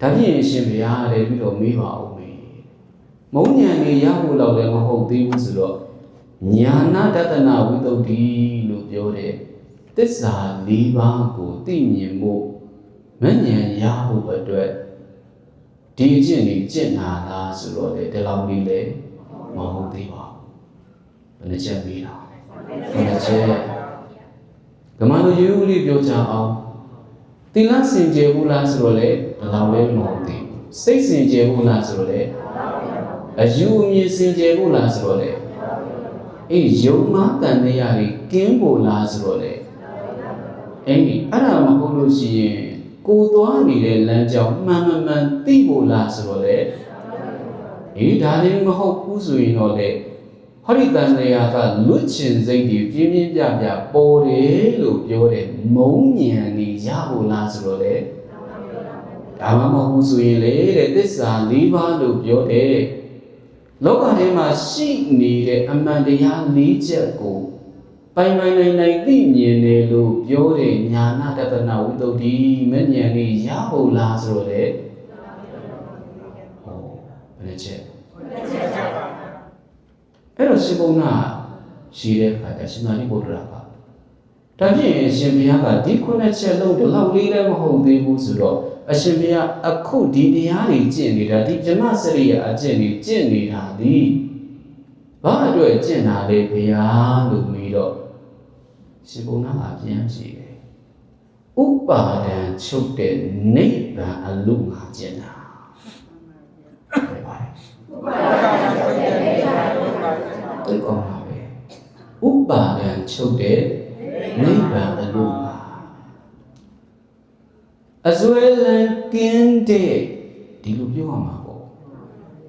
ဒါဖြင့်ရှင်ဘုရားလည်းပြီးတော့မေးပါဦးမေမုံဉဏ်နေရဖို့တော့လည်းမဟုတ်သေးဘူးဆိုတော့ညာနာတတနာဝိသုဒ္ဓိလို့ပြောတဲ့သစ္စာ၄ပါးကိုသိမြင်ဖို့မဉဏ်ရဖို့အတွက်ဒီအကျင့်ကြီးကျင့်လာလားဆိုတော့လေဒီလောက်လေးလေမဟုတ်သေးပါဘူးဘယ်နှချက်ပြီးတာဘယ်နှချက်ကမ္မလူယူလေးပြောချအောင်သီလစင်ကြယ်ဘူးလားဆိုတော့လေဒီလောက်လေးမဟုတ်သေးဘူးစိတ်စင်ကြယ်ဘူးလားဆိုတော့လေအယူအမြင်စင်ကြယ်ဘူးလားဆိုတော့လေအေးယုံမှတန်တရားတွေကင်းဖို့လားဆိုတော့လေအဲ့ဒါမဟုတ်လို့ရှိရင်ကိုသွားနေတဲ့လမ်းကြောင်းမှန်သိဖို့လားဆိုတော့လေအေးဒါလည်းမဟုတ်ဘူးဆိုရင်တော့လေဟောဒီတန်တရားကလွတ်ချင်စိတ်တွေပြင်းပြပေါ်တယ်လို့ပြောတယ်မုံဉဏ်နေရဖို့လားဆိုတော့လေဒါမှမဟုတ်ဘူးဆိုရင်လေတဲ့သစ္စာ၄ပါးလို့ပြောတယ်လောကထဲမှာရှိနေတဲ့အမှန်တရား၄ချက်ကိုပိုင်နိုင်သိမြင်တယ်လို့ပြောတဲ့ညာနာတတနာဝိသုဒ္ဓိမဉဏ်နေရဖို့လားဆိုတော့လေဟောဘယ်နဲ့ချက်အဲ့တော့ရှင်ဘုန်းကရှိတဲ့ခါကျရှင်သာရိပုတ္တရာကဒါဖြင့်ရှင်ဘုရားကဒီခုနှစ်ချက်လုံးဒီလောက်လေးလည်းမဟုတ်သေးဘူးဆိုတော့အရှင်ဘုရားအခုဒီတရားတွေကျင့်နေတာဒီဗြဟ္မစရိယအကျင့်တွေကျင့်နေတာဒီဘာအတွက်ကျင့်တာလဲဘုရားလို့မေးတော့ရှင်ဘုန်းကပြန်ဖြေတယ်ဥပါဒံချုပ်တဲ့နိဗ္ဗာန်အလို့ငါကျင့်တာဟုတ်ပါဥပါဒံချုပ်တဲ့နိဗ္ဗာန်အလို့ငါကျင့်တာသိကောင်းပါပဲဥပါဒံချုပ်တဲ့နိဗ္ဗာန်အလို့ငါအစွဲလန်းကင်းတဲ့ဒီလိုပြောရမှာပေါ့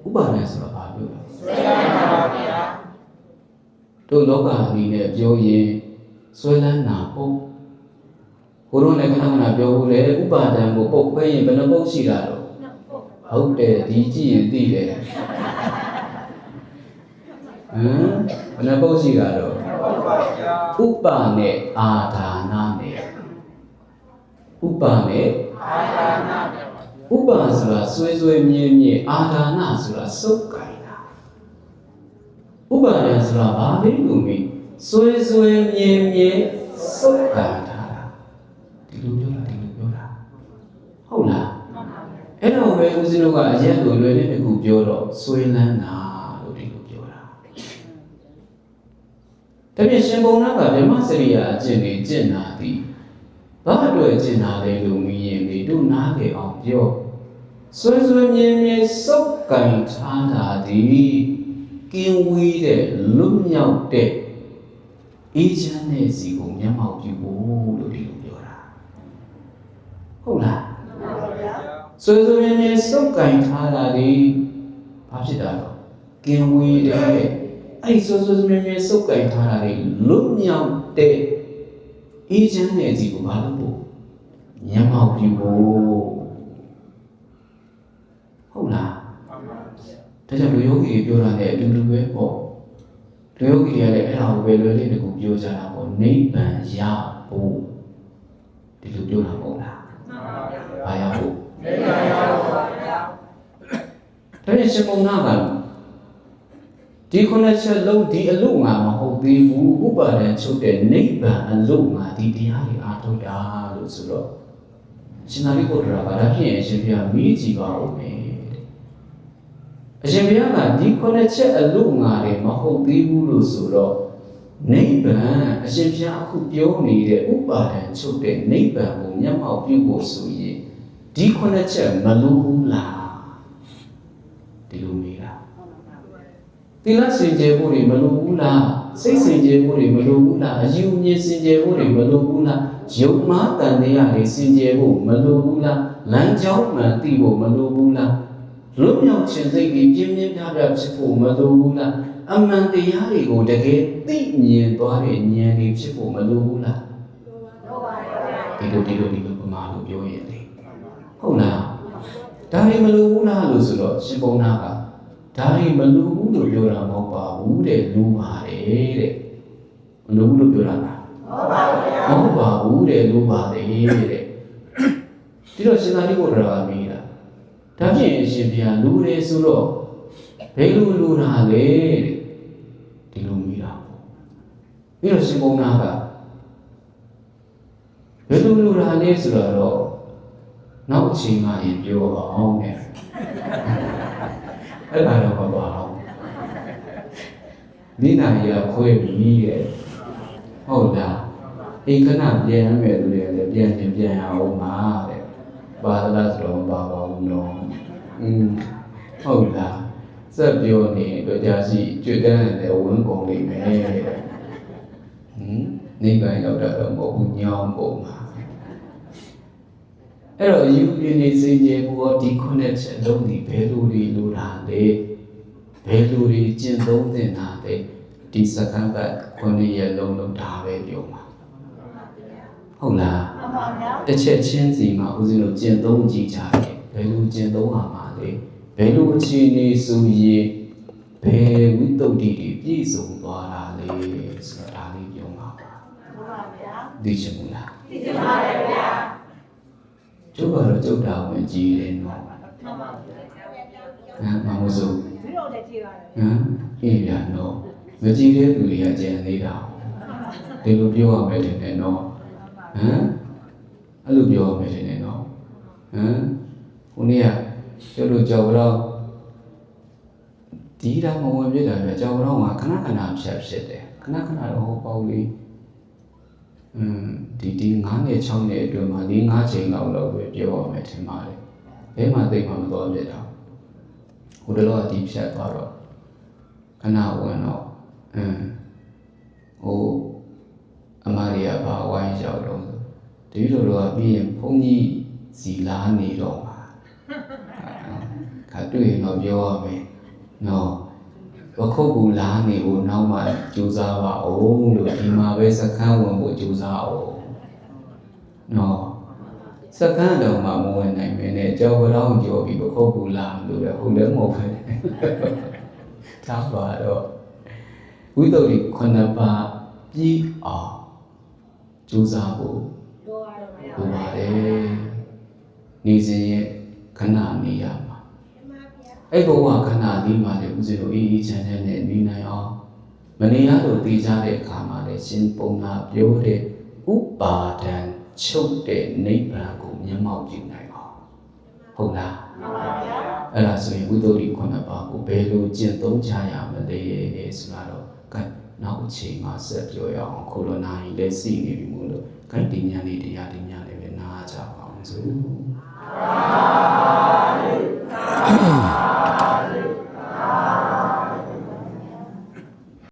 ဥပါဒံဆိုတာဘာပြောလဲစွဲလန်းပါဗျာတို့လောကအနေနဲ့ပြောရင်စွဲလန်းတာပေါ့ဘုရားလည်းခဏပြောဘူးလေဥပါဒံကိုပုတ်ခွဲရင်ဘယ်နှပုတ်ရှိတာတော့ဟုတ်တယ်ဒီကြည့်ရင်သိတယ်ဘယ်နှပုတ်ရှိတာတော့ဥပါနဲ့အာဒါနနဲ့ဥပါနဲ့အာဒါနဥပါဆိုတာဆွဲမြဲအာဒါနဆိုတာစုပ်ကိုင်တာဥပါဒံဆိုတာဘာလဲလို့မေးဆွဲမြဲစုပ်ကိုင်တာဒီလိုပြောတာဟုတ်လားအဲ့တော့ ပဲဦးဇင်းတို့ကအရက်လိုလွယ်လေးတစ်ခုပြောတော့ဆွေးလန်းတာလို့ဒီလိုပြောတာဒါပြင်ရှင်ဘုံနာကဗြဟ္မစရိယာအကျင့်တွေကျင့်တာသည်ဘာအတွက်ကျင့်တာလဲလို့မြင်ရင်ဒီတို့နားလေအောင်ပြောဆွေးဆွေးမြင်းမြင်းစုပ်ကင်ထားတာသည်ကင်းဝေးတဲ့လွတ်မြောက်တဲ့အေးချမ်းတဲ့စီကိုမျက်မှောက်ပြုဖို့လို့ဒီလိုပြောတာဟုတ်လားဆွေးဆွေးမြင်းမြင်းစုပ်ကင်ထားတာဒီဘာဖြစ်တာတော့ကင်းဝေးတဲ့အဲ့ဆွေးဆွေးမြင်းမြင်းစုပ်ကင်ထားတာဒီလွတ်မြောက်တဲ့အေးချမ်းတဲ့စီကိုဘာလို့ဖို့မျက်မှောက်ပြုဖို့ဟုတ်လားဒါကြောင့်လူယောဂီပြောတာနဲ့အတူတူပဲပေါ့လူယောဂီတွေကလည်းအဲ့ဒါကိုပဲလွယ်လေးတကူပြောကြတာပေါ့နိဗ္ဗာန်ရဖို့ဒီလိုပြောတာမဟုတ်လားဘာရဖို့နိဗ္ဗာန်ရဖို့ပါဗျာဒါနဲ့ရှင်ဘုံနာကဒီခုနှစ်ချက်လုံးဒီအလို့ငါမဟုတ်သေးဘူးဥပါဒံချုပ်တဲ့နိဗ္ဗာန်အလို့ငါဒီတရားတွေအားထုတ်တာလို့ဆိုတော့ရှင်သာရိပုတ္တရာကဒါဖြစ်ရင်အရှင်ဘုရားမိကြည့်ပါဦးမယ်အရှင်ဘုရားကဒီခုနှစ်ချက်အလို့ငါတွေမဟုတ်သေးဘူးလို့ဆိုတော့နိဗ္ဗာန်အရှင်ဘုရားအခုပြောနေတဲ့ဥပါဒံချုပ်တဲ့နိဗ္ဗာန်ကိုမျက်မှောက်ပြုဖို့ဆိုရင်ဒီခုနှစ်ချက်မလိုဘူးလားဒီလိုမေးတာသီလစင်ကြယ်ဖို့တွေမလိုဘူးလားစိတ်စင်ကြယ်ဖို့တွေမလိုဘူးလားအယူအမြင်စင်ကြယ်ဖို့တွေမလိုဘူးလားယုံမှားတန်တရားတွေစင်ကြယ်ဖို့မလိုဘူးလားလမ်းကြောင်းမှန်သိဖို့မလိုဘူးလားလွတ်မြောက်ခြင်းစိတ်ကြီးပြင်းပြင်းပြပြဖြစ်ဖို့မလိုဘူးလားအမှန်တရားတွေကိုတကယ်သိမြင်သွားတဲ့ဉာဏ်တွေဖြစ်ဖို့မလိုဘူးလားလိုပါရဲ့ဗျာဒီလိုပမာလို့ပြောရင်လေဟုတ်လားဒါတွေမလိုဘူးလားလို့ဆိုတော့ရှင်ဘုံနာကဒါတွေမလိုဘူးလို့ပြောတာမဟုတ်ပါဘူးတဲ့လိုပါတယ်တဲ့မလိုဘူးလို့ပြောတာလားဟုတ်ပါဘူးဗျာမဟုတ်ပါဘူးတဲ့လိုပါတယ်တဲ့ဒီတော့ရှင်သာရိပုတ္တရာကမေးတာဒါဖြင့်ရှင်ဘုရားလူတွေဆိုတော့ဘယ်လိုလူတာလဲတဲ့ဒီလိုမေးတာပေါ့ပြီးတော့ရှင်ဘုံနာကဘယ်လိုလူတာလဲဆိုတော့နောက်အချိန်မှရင်ပြောပါအောင်တဲ့အဲ့ဒါတော့မပါဘူးဒီနာရီကခွဲပြီးရဲ့ဟုတ်လားအိမ်ခဏပြန်မယ်လို့လည်းပြန်ရအောင်ပါတဲ့ပါလားဆိုတော့မပါပါဘူးနော်ဟုတ်လားစက်ပြောနေတော့ကြာရှိကျွတ်တန်းလည်းဝန်းကုန်လိမ့်မယ်တဲ့နိဗ္ဗာန်ရောက်တာတော့မဟုတ်ဘူးညောင်းပုံပါအဲ့တော့ယူပြင်းနေစင်ကြယ်ဖို့ဒီခုနှစ်ချက်လုံးဒီဘယ်လိုတွေလိုတာလဲဘယ်လိုတွေကျင့်သုံးသင့်တာလဲဒီစက္ကန့်ပတ်9ရက်လုံးဒါပဲပြောမှာဟုတ်လားမှန်ပါဗျာတစ်ချက်ချင်းစီမှာဦးဇင်းတို့ကျင့်သုံးကြည့်ကြတယ်ဘယ်လိုကျင့်သုံးရမှာလဲဘယ်လိုအခြေအနေဆိုရင်ဘယ်ဝိတ္တုတွေပြည့်စုံသွားတာလဲဆိုတာဒါလေးပြောမှာပါမှန်ပါဗျာသိချင်ဘူးလားသိချင်ပါတယ်ဗျာကျုပ်ကတော့ကျုပ်တာဝင်ကြည့်တယ်နော်မှန်ပါဗျာမမဆိုဒီတော့လည်းကြည့်ရတယ်အေးဗျာနော်မကြည့်တဲ့လူတွေကကြံနေတာဒီလိုပြောရမယ်တင်တယ်နော်အဲ့လိုပြောရမယ်တင်တယ်နော်ခုနေ့ကကျုပ်တို့ကြောက်တော့ဒီတာမဝင်ပြတာပဲကြောက်တော့ကခဏဖြတ်ဖြစ်တယ်ခဏတော့ဟောပေါ့လေဒီ9နဲ့6နဲ့အတွင်းမှာ4-5ချိန်လောက်ပဲပြောရမယ်ထင်ပါတယ်ဘယ်မှသိမှမတော်ပြတာဟိုတလောကဒီဖြတ်သွားတော့ခဏဝင်တော့ဟိုအမရီယာဘာဝိုင်းရောက်တော့ဒီလိုတော့ပြီးရင်ဘုန်းကြီးစီလာနေတော့မှာခါတွေ့ရင်တော့ပြောရမယ်နော်ဘခုတ်ကူလာနေဖို့နောက်မှကြိုးစားပါအောင်လို့ဒီမှာပဲစခန်းဝင်ဖို့ကြိုးစားအောင်နော်စခန်းတော့မှမဝင်နိုင်မင်းနဲ့ကြောက်ကြောင်ကြော်ပြီးဘခုတ်ကူလာလို့လည်းဟုတ်လည်းမဟုတ်ပဲထားပါတော့ဝိတ္တုတွေ9ပါးပြီးအောင်ကြိုးစားဖို့လိုပါတယ်နေစဉ်ရဲ့ခဏနေရမှာအဲ့ဘဝခဏလေးမှလည်းဦးဇင်းတို့အေးအေးချမ်းချမ်းနဲ့နေနိုင်အောင်မနေရလို့သိကြတဲ့အခါမှာလည်းရှင်ပုံနာပြောတဲ့ဥပါဒံချုပ်တဲ့နိဗ္ဗာန်ကိုမျက်မှောက်ပြုနိုင်အောင် ဟုတ်လားအဲ့ဒါဆိုရင်ဥဒ္ဓရိခုနှစ်ပါးကိုဘယ်လိုကျင့်သုံးကြရမလဲဆိုတာတော့ကဲနောက်အချိန်မှာဆက်ပြောရအောင်ခုလိုနိုင်လက်စီနေပြီမို့လို့ကဲဒီညနေတရားဒီညနေပဲနားကြပါအောင်စို့